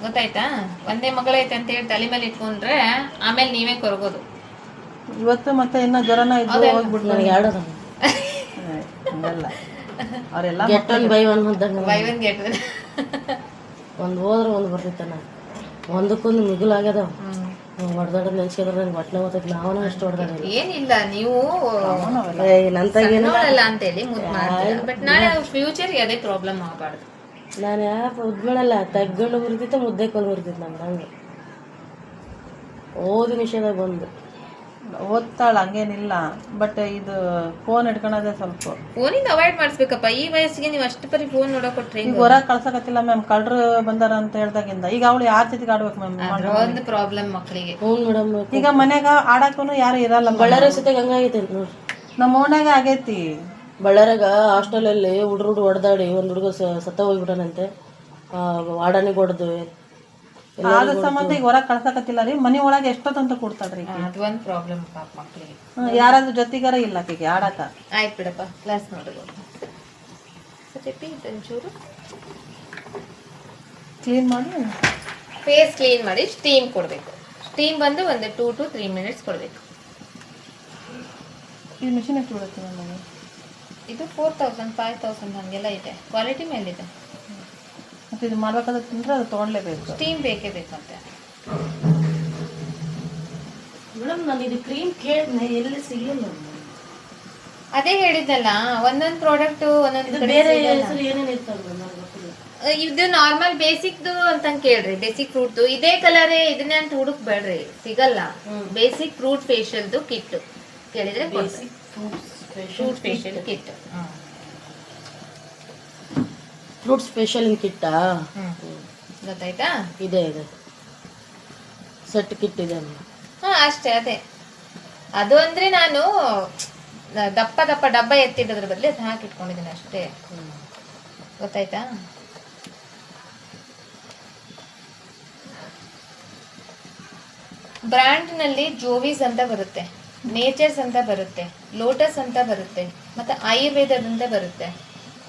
ಗೊತ್ತಾಯ್ತಾ? ಒಂದೇ ಮಗಳೈತೆ ಅಂತ ಹೇಳಿ ತಲೆ ಮೇಲೆ ಇಟ್ಕೊಂಡ್ರೆ ಆಮೇಲೆ ನೀವೇ ಕೊರಗೋದು. ಇವತ್ತು ಮತ್ತೆ ಇನ್ನ ಜ್ವರನ ಇದ್ದು ಹೋಗ್ಬಿಟ್ಟು ನನಗೆ ಎರಡದ ಹಂಗಲ್ಲ, ಅವರೆಲ್ಲ ಗೆಟ್ ಒನ್ ಬೈ ಒನ್ ಇದ್ದಂಗೆ. By one get one. ಒಂದು ಹೋದ್ರೆ ಒಂದು ಬರ್ತೈತನ, ಒಂದಕ್ಕೊಂದು ಮಿಗುಲಾಗ್ಯದ. ಹೊಡೆದಾಡ ನೆನ್ಸಿದ್ರೆ ನಂಗೆ ಹೊಟ್ಟೆ ಗೊತ್ತೈತಿ. ನಾವೂ ಅಷ್ಟು ಹೊಡೆದಾಡ ಏನಿಲ್ಲ, ನೀವು ನಂತಾಗೇನಲ್ಲ ಅಂತ ಹೇಳಿ ಮುದ್ದು ಮಾಡ್ತೀರಾ, ಬಟ್ ನಾಳೆ ಫ್ಯೂಚರ್ ಅದೇ ಪ್ರಾಬ್ಲಮ್ ಆಗಬಾರ್ದು. ನಾನು ಯಾಕೆ ಉದ್ಮೇಳಲ್ಲ, ತಗ್ಗಂಡು ಬರ್ತೈತೆ ಮುದ್ದೆ ಕಲ್ಲು ಬರ್ತೈತೆ ನಮ್ಗೆ. ಹಂಗೆ ಓದಿ ನಿಮಿಷದಾಗ ಬಂದು ಓದ್ತಾಳ, ಹಂಗೇನಿಲ್ಲ. ಬಟ್ ಇದು ಫೋನ್ ಇಟ್ಕೊಳೋದೇ ಸ್ವಲ್ಪ. ಫೋನಿಂದ ಅವಾಯ್ಡ್ ಮಾಡಿಸ್ಬೇಕಪ್ಪ. ಈ ವಯಸ್ಸಿಗೆ ನೀವು ಅಷ್ಟು ಪರಿ ಫೋನ್ ನೋಡಕ್ ಕೊಟ್ರೆ ಈಗ ಹೊರಗೆ ಕಳ್ಸಕತ್ತಿಲ್ಲ ಮ್ಯಾಮ್, ಕಳ್ರು ಬಂದಾರ ಅಂತ ಹೇಳ್ದಾಗಿಂದ. ಈಗ ಅವಳು ಯಾರ ಜೊತೆಗೆ ಆಡ್ಬೇಕು ಮ್ಯಾಮ್? ಒಂದು ಪ್ರಾಬ್ಲಮ್ ಮಕ್ಕಳಿಗೆ. ಹ್ಞೂ ಮೇಡಮ್. ಈಗ ಮನ್ಯಾಗ ಆಡಕ್ಕೂ ಯಾರು ಇರಲ್ಲ. ಬಳ್ಳಾರಿ ಸತೆಗೆ ಹಂಗಾಗೈತೆ ನೋಡ್ರಿ, ನಮ್ಮ ಓಣ್ಯಾಗ ಆಗೈತಿ. ಬಳ್ಳಾರಾಗ ಹಾಸ್ಟೆಲಲ್ಲಿ ಹುಡುಗರು ಹೊಡೆದಾಡಿ ಒಂದು ಹುಡುಗ ಸತ್ತ ಹೋಗ್ಬಿಟ್ಟಾನಂತೆ. ವಾಡನಿಗೆ ಹೊಡೆದು ಆದ ಸಂಬಂಧ ಈಗ ಹೊರಗೆ ಕಳ್ಸಕತ್ತಿಲ್ಲ ರೀ. ಮನಿ ಒಳಗೆ ಎಷ್ಟೊತ್ತಂತ ಕೊಡ್ತಾಳ್ರಿ. ಅದು ಒಂದು ಪ್ರಾಬ್ಲಮ್ ಮಕ್ಕಳಿಗೆ. ಯಾರಾದ್ರೂ ಜೊತೆಗಾರ ಇಲ್ಲ ಆಕೆಗೆ ಆಡಕ. ಆಯ್ತು ಬಿಡಪ್ಪ, ಕ್ಲಾಸ್ ನೋಡ್ಬೋದು. ಒಂಚೂರು ಕ್ಲೀನ್ ಮಾಡಿ ಫೇಸ್ ಕ್ಲೀನ್ ಮಾಡಿ ಸ್ಟೀಮ್ ಕೊಡಬೇಕು. ಸ್ಟೀಮ್ ಬಂದು ಒಂದು 2 to 3 minutes ಕೊಡಬೇಕು. ಈ ಮಿಷಿನ್ ಎಷ್ಟು ಬಿಡುತ್ತೆ ನನಗೆ? ಇದು 4000 5000 ಹಂಗೆಲ್ಲ ಇದೆ, ಕ್ವಾಲಿಟಿ ಮೇಲಿದೆ. ಮತ್ತೆ ಇದು ಮಾಡ್ಬೇಕಾದ್ರೆ ತಿಂದ್ರೆ ಅದು ತೊಗೊಳ್ಲೇಬೇಕು, ಸ್ಟೀಮ್ ಬೇಕೇ ಬೇಕಂತೆ. ಮೇಡಮ್ ನಾನು ಇದು ಕ್ರೀಮ್ ಕೇಳಿದ್ನೆ, ಎಲ್ಲಿ ಸಿಗಲ್ಲ. ಅದೇ ಹೇಳಿದ್ನಲ್ಲ, ಒಂದೊಂದು ಪ್ರಾಡಕ್ಟ್ ಒಂದೊಂದು ಬೇರೆ ಹೆಸರು ಏನೇನು ಇರ್ತದೆ ನನಗೆ ಗೊತ್ತಿಲ್ಲ. ಇದು ನಾರ್ಮಲ್ ಬೇಸಿಕ್ದು ಅಂತ ಕೇಳ್ರಿ. ಬೇಸಿಕ್ ಫ್ರೂಟ್ದು ಇದೇ ಕಲರೇ ಇದನ್ನೇ ಅಂತ ಹುಡುಕ್ಬೇಡ್ರಿ, ಸಿಗಲ್ಲ. ಬೇಸಿಕ್ ಫ್ರೂಟ್ ಫೇಶಿಯಲ್ದು ಕಿಟ್ ಕೇಳಿದ್ರೆ fruit facial kit. Fruit special ಕಿಟ್ಟಾ? ಗೊತ್ತಾಯ್ತಾ? ಇದೆ ಇದೆ, ಸೆಟ್ ಕಿಟ್ ಇದೆ. ಹಾ ಅಷ್ಟೇ, ಅದೇ ಅದು ಅಂದ್ರೆ ನಾನು ದಪ್ಪ ದಪ್ಪ ಡಬ್ಬ ಎತ್ತಿಡೋದ್ರ ಬದಲು ಅದು ಹಾಕಿಟ್ಕೊಂಡಿದ್ದೀನಿ ಅಷ್ಟೇ. ಗೊತ್ತಾಯ್ತಾ? ಬ್ರ್ಯಾಂಡ್ ನಲ್ಲಿ ಜೋವಿಸ್ ಅಂತ ಬರುತ್ತೆ, ನೇಚರ್ಸ್ ಅಂತ ಬರುತ್ತೆ, ಲೋಟಸ್ ಅಂತ ಬರುತ್ತೆ, ಮತ್ತೆ ಆಯುರ್ವೇದದಿಂದ ಬರುತ್ತೆ.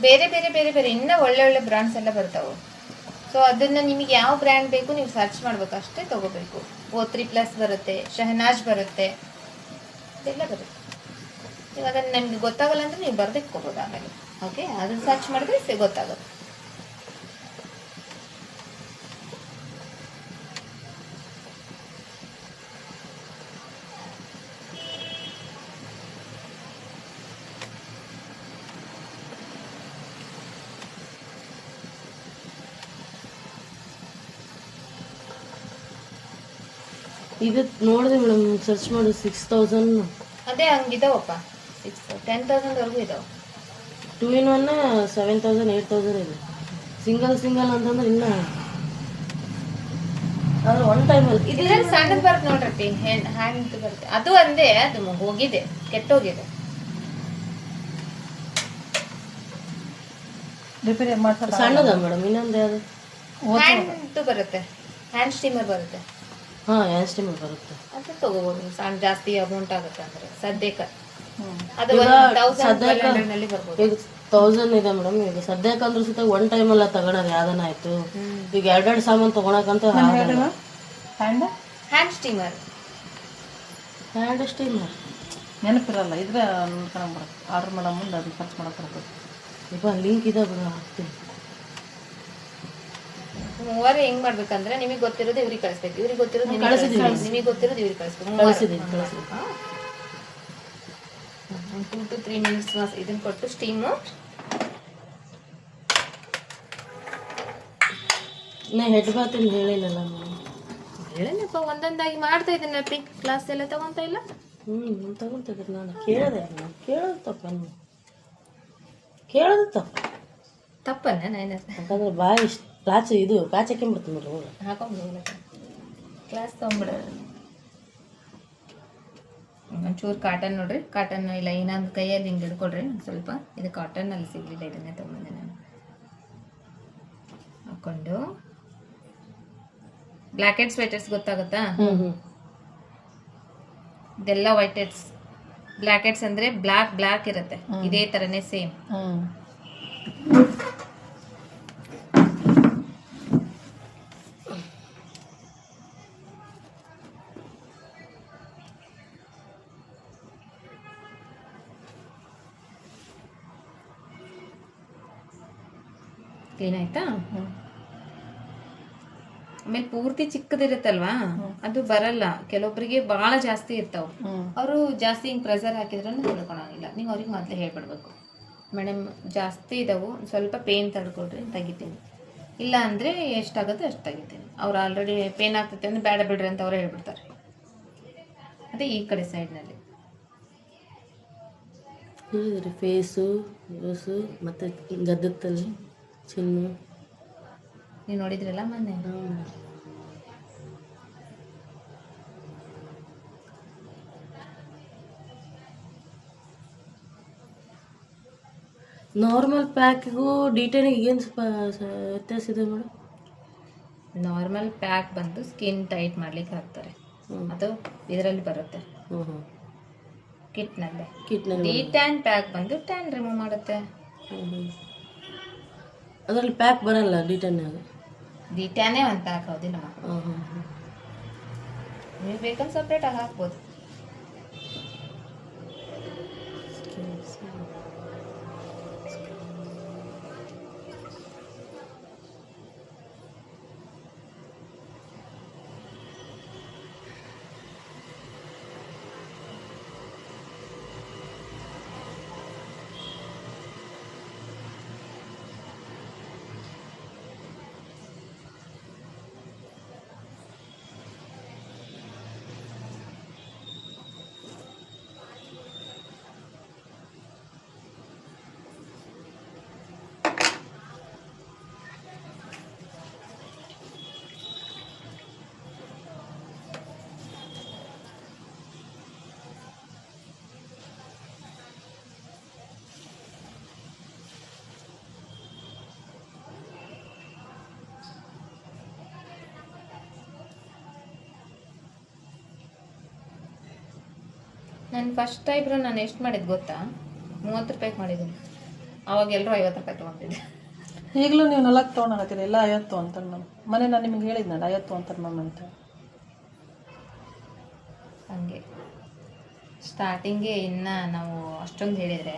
ಬೇರೆ ಬೇರೆ ಬೇರೆ ಬೇರೆ ಇನ್ನೂ ಒಳ್ಳೆ ಒಳ್ಳೆ ಬ್ರ್ಯಾಂಡ್ಸ್ ಎಲ್ಲ ಬರ್ತಾವೆ. ಸೊ ಅದನ್ನ ನಿಮಗೆ ಯಾವ ಬ್ರ್ಯಾಂಡ್ ಬೇಕು ನೀವು ಸರ್ಚ್ ಮಾಡ್ಬೇಕು, ಅಷ್ಟೇ ತಗೋಬೇಕು. O3+ ಬರುತ್ತೆ, ಶಹನಾಜ್ ಬರುತ್ತೆ, ಇದೆಲ್ಲ ಬರುತ್ತೆ. ನೀವು ಅದನ್ನು ನಿಮ್ಗೆ ಗೊತ್ತಾಗಲ್ಲ ಅಂದ್ರೆ ನೀವು ಬರ್ದಿಟ್ಕೋಬೋದು ಆಮೇಲೆ. ಓಕೆ, ಅದನ್ನ ಸರ್ಚ್ ಮಾಡಿದ್ರೆ ಗೊತ್ತಾಗುತ್ತೆ. ಇದು ನೋಡಿದೆ ಮೇಡಮ್, ಸರ್ಚ್ ಮಾಡಿ 6000. ಅದೇ ಹಂಗಿದಾವಪ್ಪ, 10,000 ವರೆಗೂ ಇದಾವೆ. 2 in 1 7,000 8,000 ಇದೆ. ಸಿಂಗಲ್ ಅಂತಂದ್ರೆ ಇನ್ನೂ ಅದು ಒನ್ ಟೈಮಲ್ಲಿ. ಇದ್ರಲ್ಲಿ ಸಣ್ಣದು ಬರುತ್ತೆ ನೋಡ್ರಿ, ಹ್ಯಾಂಡ್ ಬರುತ್ತೆ. ಅದು ಅಂದೇ ಅದು ಹೋಗಿದೆ, ಕೆಟ್ಟೋಗಿದೆ. ರಿಪೇರಿ ಮಾಡ್ತಾರೆ. ಸಣ್ಣದ ಮೇಡಮ್, ಇನ್ನೊಂದು ಯಾವುದು ಹ್ಯಾಂಡ್ ಬರುತ್ತೆ, ಹ್ಯಾಂಡ್ ಸ್ಟೀಮರ್ ಬರುತ್ತೆ. ಹಾಂ, ಹ್ಯಾಂಡ್ ಸ್ಟೀಮರ್ ಬರುತ್ತೆ. ಅದು ತಗೋಬೋದು ನೀವು, ಸಣ್ಣ ಜಾಸ್ತಿ ಅಮೌಂಟ್ ಆಗುತ್ತೆ ಅಂದ್ರೆ ಸದ್ಯಕ್ಕೆ. ಅದು ಈಗ 1,200 ನಲ್ಲಿ ಬರ್ಬೋದು. ಈಗ 1000 ಇದೆ ಮೇಡಮ್. ಈಗ ಸದ್ಯಕ್ಕೆ ಅಂದ್ರೆ ಸುತ್ತ ಒನ್ ಟೈಮಲ್ಲ ತಗೊಳೋದು ಯಾವ್ದನ ಆಯ್ತು. ಈಗ 2 ಸಾಮಾನು ತಗೊಳಕಂತ ಹ್ಯಾಂಡ್ ಸ್ಟೀಮರ್ ನೆನಪಿರಲ್ಲ ಇದ್ರೆ ಆರ್ಡರ್ ಮಾಡೋ ಮುಂದೆ ಅದನ್ನ ಖರ್ಚು ಮಾಡಕ್ಕೆ ಬರ್ತದೆ. ಈಗ ಲಿಂಕ್ ಇದೆ ಬಿಡ, ಹಾಕ್ತೀನಿ. ಮೂವರು ಹೆಂಗ್ ಮಾಡ್ಬೇಕಂದ್ರೆ ನಿಮಗೆ ಗೊತ್ತಿರೋದು ಇವ್ರಿಗೆ ಕಳಿಸ್ಬೇಕು, ಇವ್ರಿಗೆ ಗೊತ್ತಿರೋದು ನಿಮಗೆ ಗೊತ್ತಿರೋದು ಇವ್ರಿಗೆ ಕಳಿಸ್ಬೇಕು. ಕಳಿಸಿದ್ದೀನಿ. 2 to 3 ಮಿನಿಟ್ಸ್ ಇದನ್ನ ಕೊಟ್ಟು ಸ್ಟೀಮು. ನಾ ಹೆಡ್ ಬಾತಿಂದ ಹೇಳಿಲ್ಲಲ್ಲ ನಾನು. ಹೇಳೇನಪ್ಪ, ಒಂದೊಂದಾಗಿ ಮಾಡ್ತಾ ಇದ್ದೀನಪ್ಪಿ. ಕ್ಲಾಸ್ ಎಲ್ಲ ತಗೊಂತ ಇಲ್ಲ. ತಗೊಂತಿದ್ರು. ನಾನು ಕೇಳೋದು ತಪ್ಪ, ಕೇಳೋದು ತಪ್ಪ. ತಪ್ಪನ್ನ ನಾನು ಯಾಕಂದ್ರೆ ಬಾಯಿ ಇಷ್ಟು ಪ್ಲಾಚ್ ಇದು ಪ್ಯಾಚ್ ಹಾಕೊಂಡ್ಬಿಡ್ತೀನಿ ನೋಡ್ರಿ. ಹಾಕೊಂಡ್ಬಿಡಲ್ಲ ಕ್ಲಾಸ್ ತೊಗೊಂಬಿಡ. ಒಂಚೂರು ಕಾಟನ್ ನೋಡ್ರಿ, ಕಾಟನ್ ಇಲ್ಲ ಇನ್ನೊಂದು ಕೈಯಲ್ಲಿ ಹಿಂಗೆ ಹಿಡ್ಕೊಡ್ರಿ ಸ್ವಲ್ಪ. ಇದು ಕಾಟನ್ನಲ್ಲಿ ಸಿಗಲಿಲ್ಲ, ಇದನ್ನೇ ತೊಗೊಂಡೆ ನಾನು. ಹಾಕ್ಕೊಂಡು ಬ್ಲ್ಯಾಕ್ ಹೆಡ್ಸ್ ವೈಟ್ ಹೆಡ್ಸ್ ಗೊತ್ತಾಗುತ್ತಾ? ಇದೆಲ್ಲ ವೈಟ್ ಹೆಡ್ಸ್. ಬ್ಲ್ಯಾಕ್ ಹೆಡ್ಸ್ ಅಂದ್ರೆ ಬ್ಲ್ಯಾಕ್ ಇರುತ್ತೆ, ಇದೇ ಥರನೇ ಸೇಮ್. ಕ್ಲೀನ್ ಆಯ್ತಾ? ಆಮೇಲೆ ಪೂರ್ತಿ ಚಿಕ್ಕದಿರುತ್ತಲ್ವಾ, ಅದು ಬರಲ್ಲ. ಕೆಲವೊಬ್ಬರಿಗೆ ಬಹಳ ಜಾಸ್ತಿ ಇರ್ತಾವ, ಅವರು ಜಾಸ್ತಿ ಹಿಂಗೆ ಪ್ರೆಸರ್ ಹಾಕಿದ್ರೂ ತೊಳ್ಕೊಳಂಗಿಲ್ಲ. ನೀವು ಅವ್ರಿಗೆ ಮೊದಲೇ ಹೇಳ್ಬಿಡ್ಬೇಕು, ಮೇಡಮ್ ಜಾಸ್ತಿ ಇದಾವು, ಸ್ವಲ್ಪ ಪೇನ್ ತಡ್ಕೊಡ್ರಿ, ತೆಗಿತೀನಿ. ಇಲ್ಲ ಅಂದರೆ ಎಷ್ಟಾಗುತ್ತೆ ಅಷ್ಟು ತೆಗಿತೀನಿ. ಅವ್ರು ಆಲ್ರೆಡಿ ಪೇನ್ ಆಗ್ತೈತೆ ಅಂದರೆ ಬೇಡ ಬಿಡ್ರಿ ಅಂತ ಅವರೇ ಹೇಳ್ಬಿಡ್ತಾರೆ. ಅದೇ ಈ ಕಡೆ ಸೈಡ್ನಲ್ಲಿ ಹೇಳಿದ್ರಿ ಫೇಸು ಮತ್ತು ಗದ್ದತ್ತಲ್ಲಿ ಚಿನ್ನು ನೀವು ನೋಡಿದ್ರಲ್ಲ ಮೊನ್ನೆ. ನಾರ್ಮಲ್ ಪ್ಯಾಕಿಗೂ ಡಿಟೇನಿಗೆ ಏನು ವ್ಯತ್ಯಾಸ ಇದೆ ಮೇಡಮ್? ನಾರ್ಮಲ್ ಪ್ಯಾಕ್ ಬಂದು ಸ್ಕಿನ್ ಟೈಟ್ ಮಾಡ್ಲಿಕ್ಕೆ ಹಾಕ್ತಾರೆ, ಅದು ಇದರಲ್ಲಿ ಬರುತ್ತೆ ಕಿಟ್ನಲ್ಲಿ. ಡಿ-ಟ್ಯಾನ್ ಪ್ಯಾಕ್ ಬಂದು ಟ್ಯಾನ್ ರಿಮೂವ್ ಮಾಡುತ್ತೆ. ಅದರಲ್ಲಿ ಪ್ಯಾಕ್ ಬರಲ್ಲ ಡಿ-ಟ್ಯಾನ್ಯಾಗ? ಡಿ-ಟ್ಯಾನೇ ಒಂದು ಪ್ಯಾಕ್ ಹೌದಿಲ್ಲ, ನೀವು ಬೇಕಂದ್ರೆ ಸಪ್ರೇಟಾಗಿ ಹಾಕ್ಬೋದು. ನಾನು ಫಸ್ಟ್ ಐಬ್ರೋ ನಾನು ಎಷ್ಟು ಮಾಡಿದ್ದು ಗೊತ್ತಾ? 30 ರೂಪಾಯಿಗೆ ಮಾಡಿದ್ದೀನಿ. ಅವಾಗ ಎಲ್ಲರೂ 50 ರೂಪಾಯಿ ತೊಗೊಂಡಿದ್ದೆ. ಈಗಲೂ ನೀವು 4 ತೊಗೊಂಡಾಗತ್ತೀರಿ, ಎಲ್ಲ 50 ಅಂತಾರೆ ಮ್ಯಾಮ್. ಮನೆ ನಾನು ನಿಮಗೆ ಹೇಳಿದ್ನಲ್ಲ 50 ಅಂತಾರೆ ಮ್ಯಾಮ್ ಅಂತ. ಹಂಗೆ ಸ್ಟಾರ್ಟಿಂಗೇ ಇನ್ನು ನಾವು ಅಷ್ಟೊಂದು ಹೇಳಿದರೆ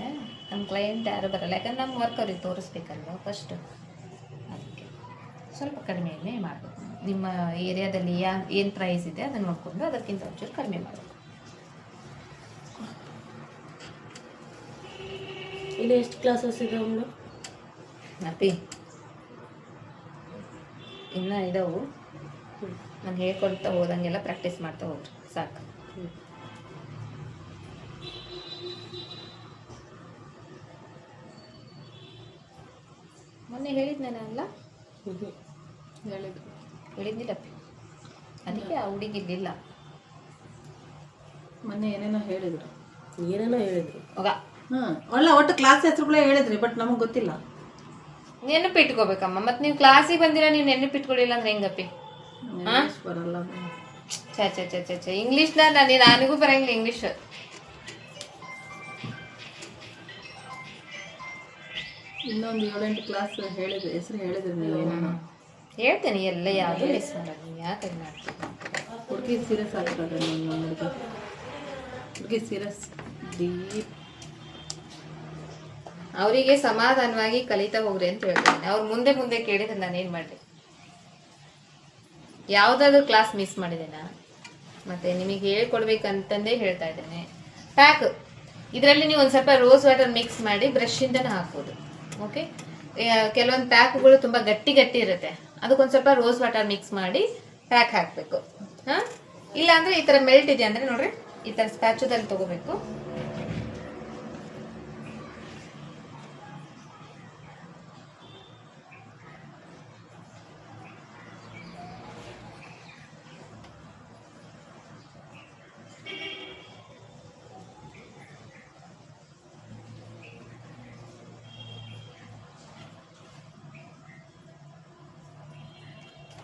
ನಮ್ಮ ಕ್ಲೈಂಟ್ ಯಾರು ಬರಲ್ಲ, ಯಾಕಂದ್ರೆ ನಮ್ಮ ವರ್ಕ್ ಅವ್ರಿಗೆ ತೋರಿಸ್ಬೇಕಲ್ವ ಫಸ್ಟು. ಅದಕ್ಕೆ ಸ್ವಲ್ಪ ಕಡಿಮೆಯೇ ಮಾಡಬೇಕು. ನಿಮ್ಮ ಏರಿಯಾದಲ್ಲಿ ಏನು ಪ್ರೈಸ್ ಇದೆ ಅದನ್ನು ನೋಡಿಕೊಂಡು ಅದಕ್ಕಿಂತ ಒಂಚೂರು ಕಡಿಮೆ ಮಾಡಬೇಕು. ಇಲ್ಲಿ ಎಷ್ಟು ಕ್ಲಾಸಸ್ ಇದಾವೆ ಮೇಡಮ್? ಅಪ್ಪಿ ಇನ್ನೂ ಇದಾವು. ನಾನು ಹೇಳ್ಕೊಳ್ತಾ ಹೋದಂಗೆಲ್ಲ ಪ್ರಾಕ್ಟೀಸ್ ಮಾಡ್ತಾ ಹೋಗ್ರಿ ಸಾಕು. ಮೊನ್ನೆ ಹೇಳಿದ್ನೇನಲ್ಲ? ಹೇಳಿದ್ನಿಲ್ಲಪ್ಪಿ, ಅದಕ್ಕೆ ಆ ಹುಡುಗಿರ್ಲಿಲ್ಲ. ಮೊನ್ನೆ ಏನೇನೋ ಹೇಳಿದ್ರು ಹೋಗ ಒಳ್ಳೆ ಒಟ್ಟು ಕ್ಲಾಸ್ ಹೆಸರುಗಳೇ ಹೇಳಿದ್ರಿ, ಬಟ್ ನಮಗೆ ಗೊತ್ತಿಲ್ಲ. ನೆನಪಿಟ್ಕೋಬೇಕಮ್ಮ. ಮತ್ತೆ ನೀವು ಕ್ಲಾಸಿಗೆ ಬಂದಿರ, ನೀವು ನೆನಪಿಟ್ಕೊಳ್ಳಿಲ್ಲ ಅಂದ್ರೆ ಹೆಂಗಪ್ಪಿ? ಬರಲ್ಲ ಚ ಇಂಗ್ಲೀಷ್ನ ನನಗೂ ಬರಂಗಿಲ್ಲ ಇಂಗ್ಲೀಷ್. ಇನ್ನೊಂದು 7-8 ಕ್ಲಾಸ್ ಹೇಳಿದ್ರಿ, ಹೆಸರು ಹೇಳಿದ್ರಿ ನೀವು. ಹೇಳ್ತೇನೆ ಎಲ್ಲ ಯಾವುದು ಮಿಸ್ ಮಾಡೋದು. ನೀವು ಯಾಕೆ ಮಾಡ್ತೀವಿ? ಹುಡುಗಿ ಸೀರಿಯಸ್ ಆಗ್ತದೆ. ಹುಡುಗಿ ಸೀರಿಯಸ್ ಡೀಪ್. ಅವರಿಗೆ ಸಮಾಧಾನವಾಗಿ ಕಲಿತಾ ಹೋಗ್ರಿ ಅಂತ ಹೇಳ್ತೇನೆ. ಅವ್ರು ಮುಂದೆ ಮುಂದೆ ಕೇಳಿದ್ರೆ ನಾನೇನು ಮಾಡಲಿ? ಯಾವುದಾದ್ರೂ ಕ್ಲಾಸ್ ಮಿಸ್ ಮಾಡಿದ್ದೇನಾ? ಮತ್ತೆ ನಿಮಗೆ ಹೇಳ್ಕೊಡ್ಬೇಕಂತಂದೇ ಹೇಳ್ತಾ ಇದ್ದೇನೆ. ಪ್ಯಾಕ್ ಇದರಲ್ಲಿ ನೀವು ಒಂದು ಸ್ವಲ್ಪ ರೋಸ್ ವಾಟರ್ ಮಿಕ್ಸ್ ಮಾಡಿ ಬ್ರಷಿಂದನೇ ಹಾಕ್ಬೋದು. ಓಕೆ, ಕೆಲವೊಂದು ಪ್ಯಾಕ್ಗಳು ತುಂಬ ಗಟ್ಟಿ ಗಟ್ಟಿ ಇರುತ್ತೆ, ಅದಕ್ಕೊಂದು ಸ್ವಲ್ಪ ರೋಸ್ ವಾಟರ್ ಮಿಕ್ಸ್ ಮಾಡಿ ಪ್ಯಾಕ್ ಹಾಕಬೇಕು. ಹಾಂ, ಇಲ್ಲ ಅಂದರೆ ಈ ಥರ ಮೆಲ್ಟ್ ಇದೆ ಅಂದರೆ ನೋಡ್ರಿ, ಈ ಥರ ಸ್ಪ್ಯಾಚುದಲ್ಲಿ ತಗೋಬೇಕು.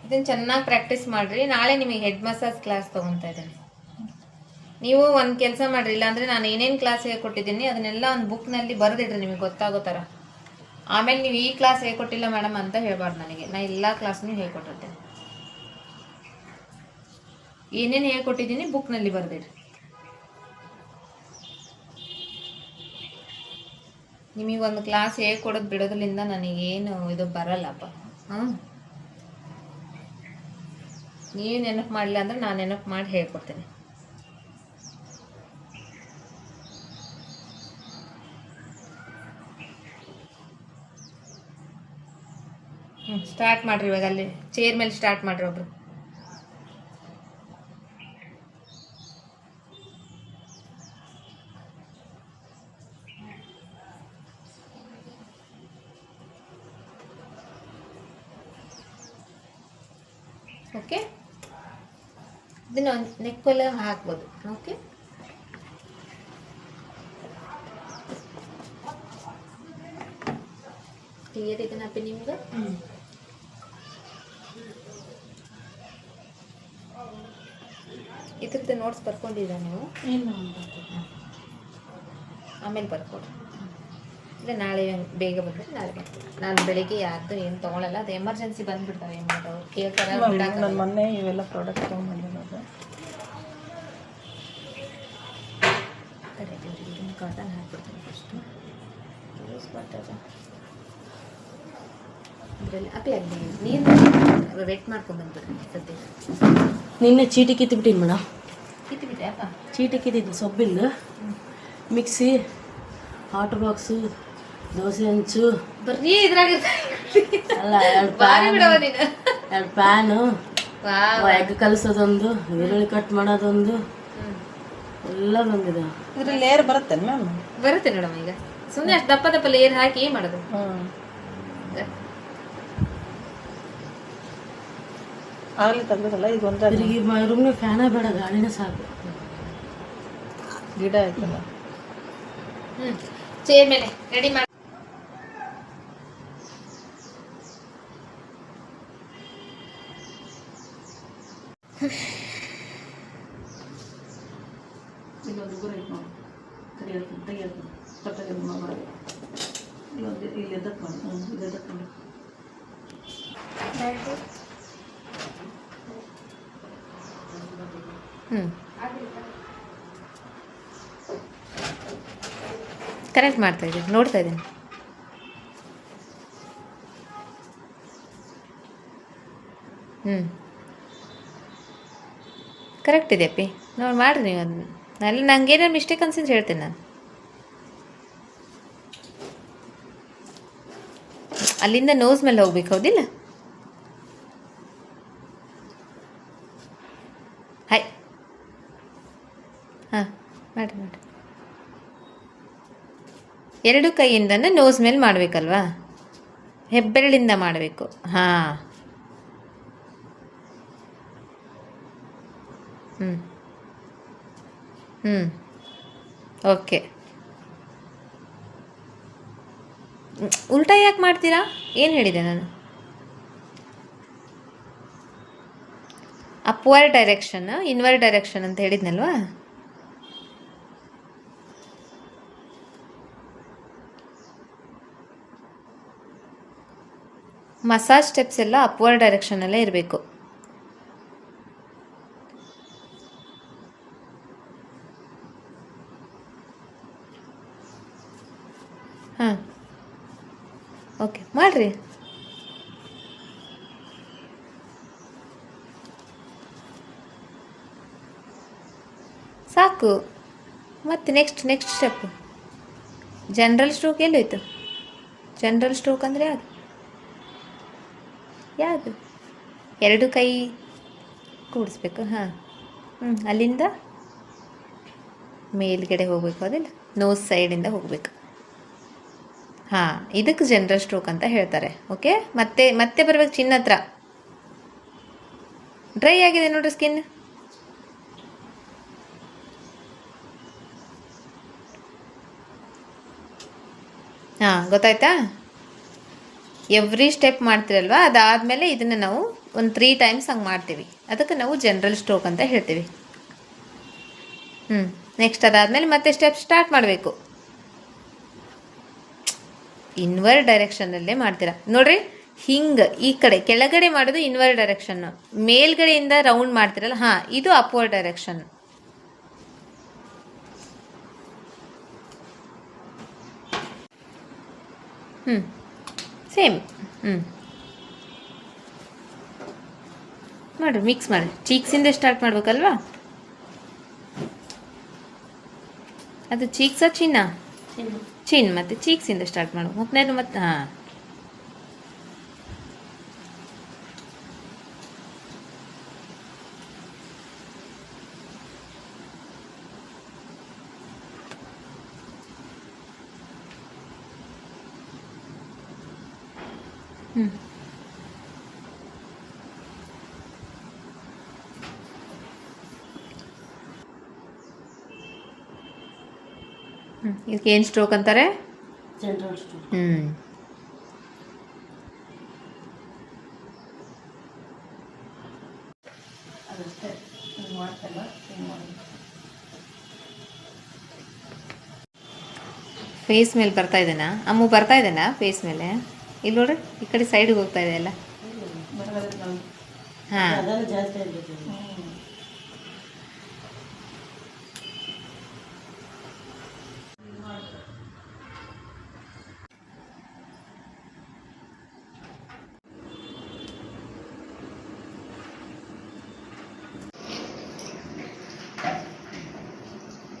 ಇದನ್ನು ಚೆನ್ನಾಗಿ ಪ್ರಾಕ್ಟೀಸ್ ಮಾಡಿರಿ. ನಾಳೆ ನಿಮಗೆ ಹೆಡ್ ಮಸಾಜ್ ಕ್ಲಾಸ್ ತೊಗೊತಾ ಇದ್ದೇನೆ. ನೀವು ಒಂದು ಕೆಲಸ ಮಾಡಿರಿ, ಇಲ್ಲಾಂದರೆ ನಾನು ಏನೇನು ಕ್ಲಾಸ್ ಹೇಳ್ಕೊಟ್ಟಿದ್ದೀನಿ ಅದನ್ನೆಲ್ಲ ಒಂದು ಬುಕ್ನಲ್ಲಿ ಬರೆದಿಡ್ರಿ, ನಿಮಗೆ ಗೊತ್ತಾಗೋ ಥರ. ಆಮೇಲೆ ನೀವು ಈ ಕ್ಲಾಸ್ ಹೇಳ್ಕೊಟ್ಟಿಲ್ಲ ಮೇಡಮ್ ಅಂತ ಹೇಳ್ಬಾರ್ದು ನನಗೆ. ನಾನು ಎಲ್ಲ ಕ್ಲಾಸ್ನೂ ಹೇಳ್ಕೊಟ್ಟಿರ್ತೇನೆ. ಏನೇನು ಹೇಳ್ಕೊಟ್ಟಿದ್ದೀನಿ ಬುಕ್ನಲ್ಲಿ ಬರೆದಿಡ್ರಿ. ನಿಮಗೊಂದು ಕ್ಲಾಸ್ ಹೇಳ್ಕೊಡೋದು ಬಿಡೋದ್ರಿಂದ ನನಗೇನು ಇದು ಬರಲ್ಲಪ್ಪ. ಹಾಂ, ನೀವು ನೆನಪು ಮಾಡಲಿಲ್ಲ ಅಂದ್ರೆ ನಾನು ನೆನಪು ಮಾಡಿ ಹೇಳ್ಕೊಡ್ತೇನೆ. ಸ್ಟಾರ್ಟ್ ಮಾಡಿರಿ. ಇವಾಗ ಅಲ್ಲಿ ಚೇರ್ ಮೇಲೆ ಸ್ಟಾರ್ಟ್ ಮಾಡಿರಿ ಒಬ್ರು. ಓಕೆ, ಇದನ್ನ ನೆಕ್ಕೆಲ್ಲ ಹಾಕ್ಬೋದು. ಓಕೆ, ಕ್ಲಿಯರ್ ಇದನ್ನಪ್ಪ ನಿಮ್ಗೆ. ಇದ್ರದ್ದು ನೋಟ್ಸ್ ಬರ್ಕೊಂಡಿದ್ದೀರಾ ನೀವು? ಆಮೇಲೆ ಬರ್ಕೊಡ್ರಿ. ಇಲ್ಲ ನಾಳೆ ಬೇಗ ಬಂದರೆ ನಾಳೆ ಬರ್ತೀನಿ. ನಾನು ಬೆಳಿಗ್ಗೆ ಯಾರ್ದು ಏನು ತೊಗೊಳಲ್ಲ, ಅದು ಎಮರ್ಜೆನ್ಸಿ ಬಂದುಬಿಡ್ತಾವೆ. ಏನು ಮಾಡೋದು ಕೇಳ್ತಾರೆ. ನಾನು ಮೊನ್ನೆ ಇವೆಲ್ಲ ಪ್ರಾಡಕ್ಟ್ ತೊಗೊಂಡ್ಬಂದಿರೋದು. ಇದನ್ನು ಕಾಟನ್ ಹಾಕ್ಬಿಡ್ತೀನಿ ಫಸ್ಟು. ಯೂಸ್ ಮಾಡ್ತಾರೆ ಇದರಲ್ಲಿ ಅಪ್ಪಿ ಅಲ್ಲಿ ನೀರು ವೆಟ್ ಮಾಡ್ಕೊಂಡು ಬಂದ್ಬಿಡ್ರಿ ಸದ್ಯಕ್ಕೆ. ನಿನ್ನೆ ಚೀಟಿ ಕಿತ್ಬಿಟ್ಟಿನಿ ಮೇಡಮ್. ಕಿತ್ಬಿಟ್ಟೆ ಅಪ್ಪ? ಚೀಟಿ ಕಿತ್ತಿದ್ದು ಸೊಬ್ಬಿಂದು, ಮಿಕ್ಸಿ, ಹಾಟ್ ಬಾಕ್ಸು, ದೋಸೆ ಹಂಚು, ಬರ್ರೀ ಇದ್ರಾಗ ಅಲ್ಲ 2 ಪ್ಯಾನು, ಎಗ್ ಕಲಸೋದೊಂದು, ಈರುಳ್ಳಿ ಕಟ್ ಮಾಡೋದೊಂದು, ಎಲ್ಲ ಬಂದಿದೆ. ಇದ್ರಲ್ಲಿ ಲೇಯರ್ ಬರುತ್ತೆ ಮ್ಯಾಮ್? ಬರುತ್ತೆ ಮೇಡಮ್. ಈಗ ಸುಮ್ಮನೆ ಅಷ್ಟು ದಪ್ಪ ದಪ್ಪ ಲೇಯರ್ ಹಾಕಿ ಏನು ಮಾಡೋದು? ಆಗಲಿ ತೆಗ್ದಲ್ಲ. ಈಗ ಒಂದು ರೂಮ್ನ ಫ್ಯಾನೇ ಬೇಡ, ಗಾಳಿನೇ ಸಾಕು. ಗಿಡ ಆಯ್ತಲ್ಲ. ಚೇರ್ ಮೇಲೆ ರೆಡಿ ಮಾಡಿ. ಕರೆಕ್ಟ್ ಮಾಡ್ತಾ ಇದ್ದೀನಿ, ನೋಡ್ತಾ ಇದ್ದೀನಿ. ಕರೆಕ್ಟ್ ಇದೆ ಅಪ್ಪಿ, ನೋಡಿ ಮಾಡಿರಿ ನೀವು ಅದನ್ನ. ಅಲ್ಲಿ ನಂಗೇನೋ ಮಿಸ್ಟೇಕ್ ಅನ್ಸಿದ್ದು ಹೇಳ್ತೀನಿ ನಾನು. ಅಲ್ಲಿಂದ ನೋಸ್ ಮೇಲೆ ಹೋಗ್ಬೇಕು, ಹೌದಿಲ್ಲ? ಹಾಯ್, ಹಾಂ ಮಾಡಿರಿ ಮಾಡಿರಿ. 2 ಕೈಯಿಂದನೇ ನೋಸ್ ಮೇಲೆ ಮಾಡಬೇಕಲ್ವಾ? ಹೆಬ್ಬೆರಳಿಂದ ಮಾಡಬೇಕು. ಹಾಂ, ಓಕೆ. ಉಲ್ಟಾ ಯಾಕೆ ಮಾಡ್ತೀರಾ? ಏನು ಹೇಳಿದೆ ನಾನು? ಅಪ್ವರ್ಡ್ ಡೈರೆಕ್ಷನ್, ಇನ್ವರ್ಡ್ ಡೈರೆಕ್ಷನ್ ಅಂತ ಹೇಳಿದ್ನಲ್ವಾ? ಮಸಾಜ್ ಸ್ಟೆಪ್ಸ್ ಎಲ್ಲ ಅಪ್ವರ್ಡ್ ಡೈರೆಕ್ಷನಲ್ಲೇ ಇರಬೇಕು. ಹಾಂ, ಓಕೆ ಮಾಡಿರಿ. ಸಾಕು, ಮತ್ತು ನೆಕ್ಸ್ಟ್ ಸ್ಟೆಪ್ ಜನರಲ್ ಸ್ಟ್ರೋಕ್ ಎಲ್ಲೋಯ್ತು? ಜನರಲ್ ಸ್ಟ್ರೋಕ್ ಅಂದರೆ ಯಾವುದು? ಎರಡು ಕೈ ಕೂಡಿಸ್ಬೇಕು. ಹಾಂ, ಅಲ್ಲಿಂದ ಮೇಲ್ಗಡೆ ಹೋಗಬೇಕು, ಅದಿಲ್ಲ ನೋಸ್ ಸೈಡಿಂದ ಹೋಗಬೇಕು. ಹಾಂ, ಇದಕ್ಕೆ ಜನರಲ್ ಸ್ಟ್ರೋಕ್ ಅಂತ ಹೇಳ್ತಾರೆ. ಓಕೆ, ಮತ್ತೆ ಬರ್ಬೇಕು ಚಿನ್ನ ಹತ್ರ. ಡ್ರೈ ಆಗಿದೆ ನೋಡ್ರಿ ಸ್ಕಿನ್. ಹಾಂ, ಗೊತ್ತಾಯ್ತಾ? ಎವ್ರಿ ಸ್ಟೆಪ್ ಮಾಡ್ತೀರಲ್ವ, ಅದಾದಮೇಲೆ ಇದನ್ನು ನಾವು ಒಂದು 3 ಟೈಮ್ಸ್ ಹಂಗೆ ಮಾಡ್ತೀವಿ. ಅದಕ್ಕೆ ನಾವು ಜನರಲ್ ಸ್ಟ್ರೋಕ್ ಅಂತ ಹೇಳ್ತೀವಿ. ನೆಕ್ಸ್ಟ್ ಅದಾದಮೇಲೆ ಮತ್ತೆ ಸ್ಟೆಪ್ ಸ್ಟಾರ್ಟ್ ಮಾಡಬೇಕು. ಇನ್ವರ್ಡ್ ಡೈರೆಕ್ಷನಲ್ಲೇ ಮಾಡ್ತೀರಾ ನೋಡ್ರಿ. ಹಿಂಗೆ ಈ ಕಡೆ ಕೆಳಗಡೆ ಮಾಡೋದು ಇನ್ವರ್ಡ್ ಡೈರೆಕ್ಷನ್ನು, ಮೇಲ್ಗಡೆಯಿಂದ ರೌಂಡ್ ಮಾಡ್ತೀರಲ್ಲ, ಹಾಂ, ಇದು ಅಪ್ವರ್ಡ್ ಡೈರೆಕ್ಷನ್. ಸೇಮ್. ಮಾಡಿರಿ, ಮಿಕ್ಸ್ ಮಾಡಿ. ಚೀಕ್ಸಿಂದ ಸ್ಟಾರ್ಟ್ ಮಾಡ್ಬೇಕಲ್ವಾ? ಅದು ಚೀಕ್ಸಾ ಚಿನ್ನ? ಚಿನ್ ಮತ್ತು ಚೀಕ್ಸಿಂದ ಸ್ಟಾರ್ಟ್ ಮಾಡ್ಬೇಕು. ಮುಪ್ಪನೇದು ಮತ್ತು ಹಾಂ, ಇದಕ್ಕೆ ಏನು ಸ್ಟ್ರೋಕ್ ಅಂತಾರೆ? General stroke. ಅದಷ್ಟೇ ಮಾಡ್ತಲ್ಲ ಮಾಡಿ. ಫೇಸ್ ಮೇಲೆ ಬರ್ತಾ ಇದ್ದೇನಾ? ಅಮ್ಮು ಬರ್ತಾ ಇದ್ದೇನಾ ಫೇಸ್ ಮೇಲೆ? ಇಲ್ಲಿ ನೋಡ್ರಿ, ಈ ಕಡೆ ಸೈಡಿಗೆ ಹೋಗ್ತಾ ಇದೆ ಎಲ್ಲ. ಬರೋದ್ರೆ ನಾವು ಹಾಂ, ಅದೆಲ್ಲ ಜಾಸ್ತಿ ಆಗಬೇಕು.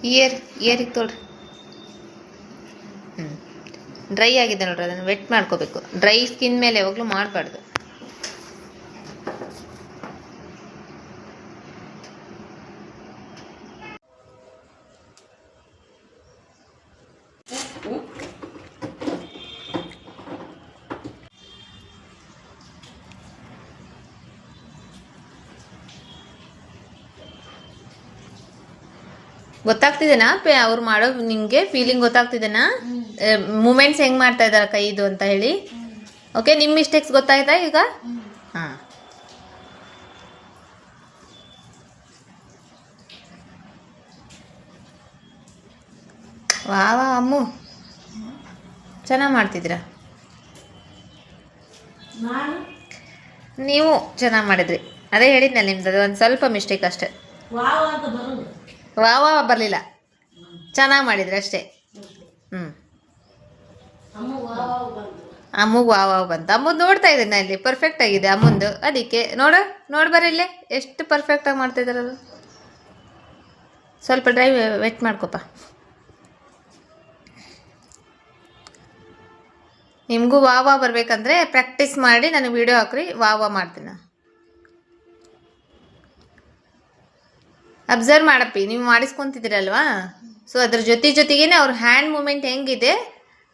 ಇಯರಿಗೆ ತೊಳ್ರಿ. ಡ್ರೈ ಆಗಿದೆ ನೋಡ್ರಿ, ಅದನ್ನು ವೆಟ್ ಮಾಡ್ಕೋಬೇಕು. ಡ್ರೈ ಸ್ಕಿನ್ ಮೇಲೆ ಯಾವಾಗಲೂ ಮಾಡಬಾರ್ದು. ಗೊತ್ತಾಗ್ತಿದೆನಾ ಅವ್ರು ಮಾಡೋ ನಿಮಗೆ ಫೀಲಿಂಗ್ ಗೊತ್ತಾಗ್ತಿದೆನಾ? ಮೂಮೆಂಟ್ಸ್ ಹೆಂಗೆ ಮಾಡ್ತಾ ಇದ್ದಾರೆ ಕೈದು ಅಂತ ಹೇಳಿ? ಓಕೆ, ನಿಮ್ಮ ಮಿಸ್ಟೇಕ್ಸ್ ಗೊತ್ತಾಯ್ತಾ ಈಗ? ಹಾಂ, ವಾ ಅಮ್ಮು ಚೆನ್ನಾಗಿ ಮಾಡ್ತಿದ್ದೀರಾ. ನೀವು ಚೆನ್ನಾಗಿ ಮಾಡಿದ್ರಿ. ಅದೇ ಹೇಳಿದ್ನಲ್ಲ ನಿಮ್ದು ಒಂದು ಸ್ವಲ್ಪ ಮಿಸ್ಟೇಕ್ ಅಷ್ಟೇ. ವಾ ಬರಲಿಲ್ಲ, ಚೆನ್ನಾಗಿ ಮಾಡಿದ್ರಿ ಅಷ್ಟೇ. ಅಮ್ಮುಗೆ ವಾವ್ ಬಂತು. ಅಮ್ಮದು ನೋಡ್ತಾ ಇದ್ದೀನಿ ಇಲ್ಲಿ, ಪರ್ಫೆಕ್ಟ್ ಆಗಿದೆ ಅಮ್ಮಂದು. ಅದಕ್ಕೆ ನೋಡಿ ಬರ್ರಿ ಇಲ್ಲೇ ಎಷ್ಟು ಪರ್ಫೆಕ್ಟಾಗಿ ಮಾಡ್ತಾ ಇದ್ದಾರೆ. ಅದು ಸ್ವಲ್ಪ ಡ್ರೈ ವೆಟ್ ಮಾಡ್ಕೊಪ್ಪ. ನಿಮಗೂ ವಾವ ಬರ್ಬೇಕಂದ್ರೆ ಪ್ರಾಕ್ಟೀಸ್ ಮಾಡಿ ನನಗೆ ವಿಡಿಯೋ ಹಾಕ್ರಿ, ವಾವ ಮಾಡ್ತೀನಿ. ಅಬ್ಸರ್ವ್ ಮಾಡಪ್ಪಿ, ನೀವು ಮಾಡಿಸ್ಕೊತಿದ್ದೀರಲ್ವಾ, ಸೊ ಅದ್ರ ಜೊತೆಗೇನೆ ಅವ್ರ ಹ್ಯಾಂಡ್ ಮೂಮೆಂಟ್ ಹೆಂಗಿದೆ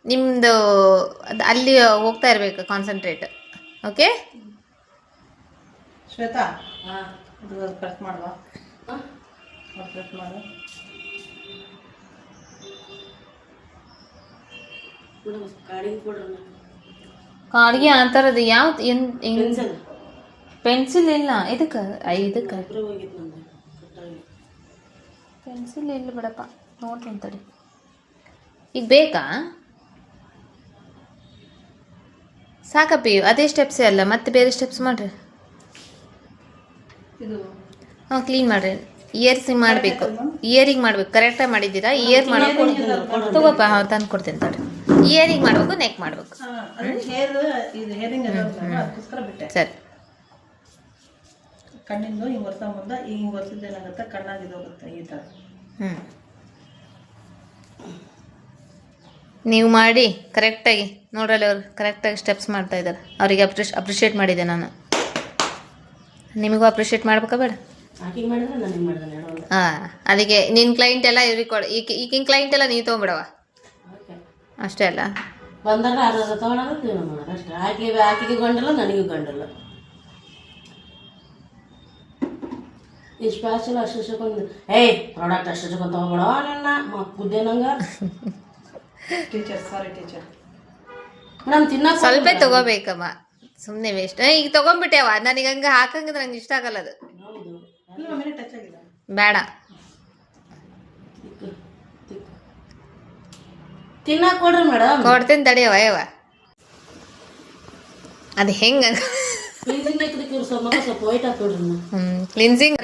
ನಿಮ್ಮದು ಅಲ್ಲಿ ಹೋಗ್ತಾ ಇರಬೇಕು ಕಾನ್ಸಂಟ್ರೇಟ್. ಓಕೆ ಶ್ವೇತಾ, ಇದು ಪ್ರೆಸ್ ಮಾಡುವ, ಪ್ರೆಸ್ ಮಾಡು. ಕಾಡಿಗೆ ಆ ಥರದ್ದು ಯಾವ್ದು ಪೆನ್ಸಿಲ್ ಇಲ್ಲ ಇದಕ್ಕೆ ಪೆನ್ಸಿಲ್ ಇಲ್ಲ ಬಿಡಪ್ಪ, ನೋಡ್ತೀನಿ ತಡಿ. ಈಗ ಬೇಕಾ? ಸಾಕಪ್ಪಿ, ಅದೇ ಸ್ಟೆಪ್ಸೇ ಅಲ್ಲ, ಮತ್ತೆ ಬೇರೆ ಸ್ಟೆಪ್ಸ್ ಮಾಡ್ರಿ. ಹಾಂ, ಕ್ಲೀನ್ ಮಾಡ್ರಿ. ಇಯರ್ಸ್ ಮಾಡಬೇಕು, ಇಯರಿಗೆ ಮಾಡಬೇಕು. ಕರೆಕ್ಟಾಗಿ ಮಾಡಿದ್ದೀರಾ? ಇಯರ್ ಮಾಡಬೇಕು. ತಗೋಪ್ಪ, ಹಾಂ ತಂದು ಕೊಡ್ತೀನಿ ತಡಿ. ಇಯರಿಗೆ ಮಾಡಬೇಕು, ನೆಕ್ ಮಾಡಬೇಕು. ಸರಿ. ಕಣ್ಣಿಂದು ಹಿಂಗೆ ವರ್ಷ ಮುಂದೆ ಹಿಂಗೆ ವರ್ಷದ ಏನಾಗುತ್ತೆ, ಕಣ್ಣಾಗಿದ್ದು ಹೋಗುತ್ತೆ ಈ ಥರ. ನೀವು ಮಾಡಿ ಕರೆಕ್ಟಾಗಿ ನೋಡ್ರಲ್ಲಿ ಅವ್ರು ಕರೆಕ್ಟಾಗಿ ಸ್ಟೆಪ್ಸ್ ಮಾಡ್ತಾ ಇದ್ದಾರೆ. ಅವರಿಗೆ ಅಪ್ರಿಷಿಯೇಟ್ ಮಾಡಿದೆ ನಾನು. ನಿಮಗೂ ಅಪ್ರಿಷಿಯೇಟ್ ಮಾಡ್ಬೇಕಾ ಬೇಡ? ಆಕಿಗೆ ಮಾಡಿದ್ರೆ ನನಗೆ ಮಾಡಿದ್ರೆ ಹೇಳೋದು. ಹಾಂ, ಅದಕ್ಕೆ ನಿನ್ನ ಕ್ಲೈಂಟ್ ಎಲ್ಲ ಇವ್ರಿಗೆ ಕೊಡು. ಈಗಿನ ಕ್ಲೈಂಟ್ ಎಲ್ಲ ನೀವು ತೊಗೊಂಬಿಡವ ಅಷ್ಟೇ ಅಲ್ಲ. ಬಂದಾಗ ಅರ್ಧ ತೊಗೊಳೋದು ಕ್ಲೀನ್ ಮಾಡೋದು ಅಷ್ಟೇ. ಆಕಿಗೆ ಗಂಡಲ್ಲ, ನನಗೂ ಗಂಡಲ್ಲ. ಈ ಸ್ಪೆಷಲ್ ಅಷ್ಟು ಏಯ್ ಪ್ರಾಡಕ್ಟ್ ಅಷ್ಟು ತೊಗೊಬಿಡೋ ನನ್ನ ಬುದ್ಧಿ ನಂಗೆ. ಟೀಚರ್ ಸಾರಿ ಟೀಚರ್. ಮೇಡಮ್ ತಿನ್ನಕ್ಕೆ ಸ್ವಲ್ಪ ತಗೋಬೇಕಮ್ಮ, ಸುಮ್ಮನೆ ವೇಸ್ಟ್. ಈಗ ತೊಗೊಂಡ್ಬಿಟ್ಟೆವ, ನನಗೆ ಹಂಗೆ ಹಾಕಂಗಿದ್ರೆ ನಂಗೆ ಇಷ್ಟ ಆಗಲ್ಲ ಅದು. ಟಚ್ ಆಗಿಲ್ಲ. ಬೇಡ, ತಿನ್ನಕ್ಕೆ ಕೊಡ್ರಿ ಮೇಡಮ್. ಕೊಡ್ತೀನಿ ತಡಿಯವ ಯವ. ಅದು ಹೆಂಗೆ ಸ್ವಲ್ಪ ವೈಟ್ ಹಾಕೊಡ್ರಿ. ಕ್ಲಿನ್ಸಿಂಗ್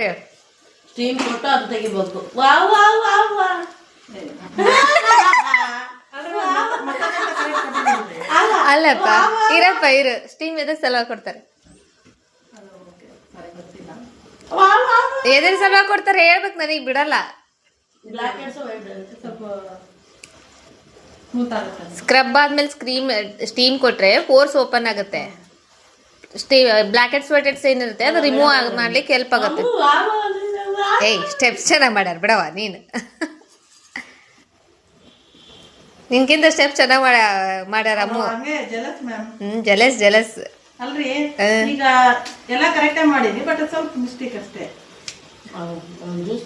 ಸ್ಟೀಮ್ ಕೊಟ್ಟು ಅದು ತೆಗಿಬೇಕು. Wow wow wow wow. ಅಲ್ಲಪ್ಪ, ಇರಪ್ಪ ಇರು. ಸ್ಟೀಮ್ ಎದಕ್ಕೆ ಸಲುವಾಗಿ ಕೊಡ್ತಾರೆ? ಎದ್ರ ಸಲುವಾಗಿ ಕೊಡ್ತಾರೆ ಹೇಳ್ಬೇಕು, ನನಗೆ ಬಿಡಲ್ಲ. ಸ್ಕ್ರಬ್ ಆದ್ಮೇಲೆ ಸ್ಟೀಮ್ ಕೊಟ್ರೆ ಪೋರ್ಸ್ ಓಪನ್ ಆಗುತ್ತೆ. ಬ್ಲ್ಯಾಕ್ ಹೆಡ್ಸ್ ವೈಟ್ ಹೆಡ್ಸ್ ಏನಿರುತ್ತೆ ಅದು ರಿಮೂವ್ ಮಾಡ್ಲಿಕ್ಕೆ ಹೆಲ್ಪ್ ಆಗುತ್ತೆ. ಏಯ್ ಸ್ಟೆಪ್ಸ್ ಚೆನ್ನಾಗಿ ಮಾಡ್ಯಾರ ಬಿಡವ ನೀನು. ನಿನ್ಕಿಂತ ಸ್ಟೆಪ್ ಚೆನ್ನಾಗಿ ಮಾಡ್ಯಾರ ಅಮ್ಮ. ಜಲಸ್ ಅಲ್ರಿ ಈಗ ಎಲ್ಲ ಕರೆಕ್ಟ್ ಮಾಡೀನಿ, ಬಟ್ ಸ್ವಲ್ಪ ಮಿಸ್ಟೇಕ್ ಅಷ್ಟೇ. ಜ್ಯೂಸ್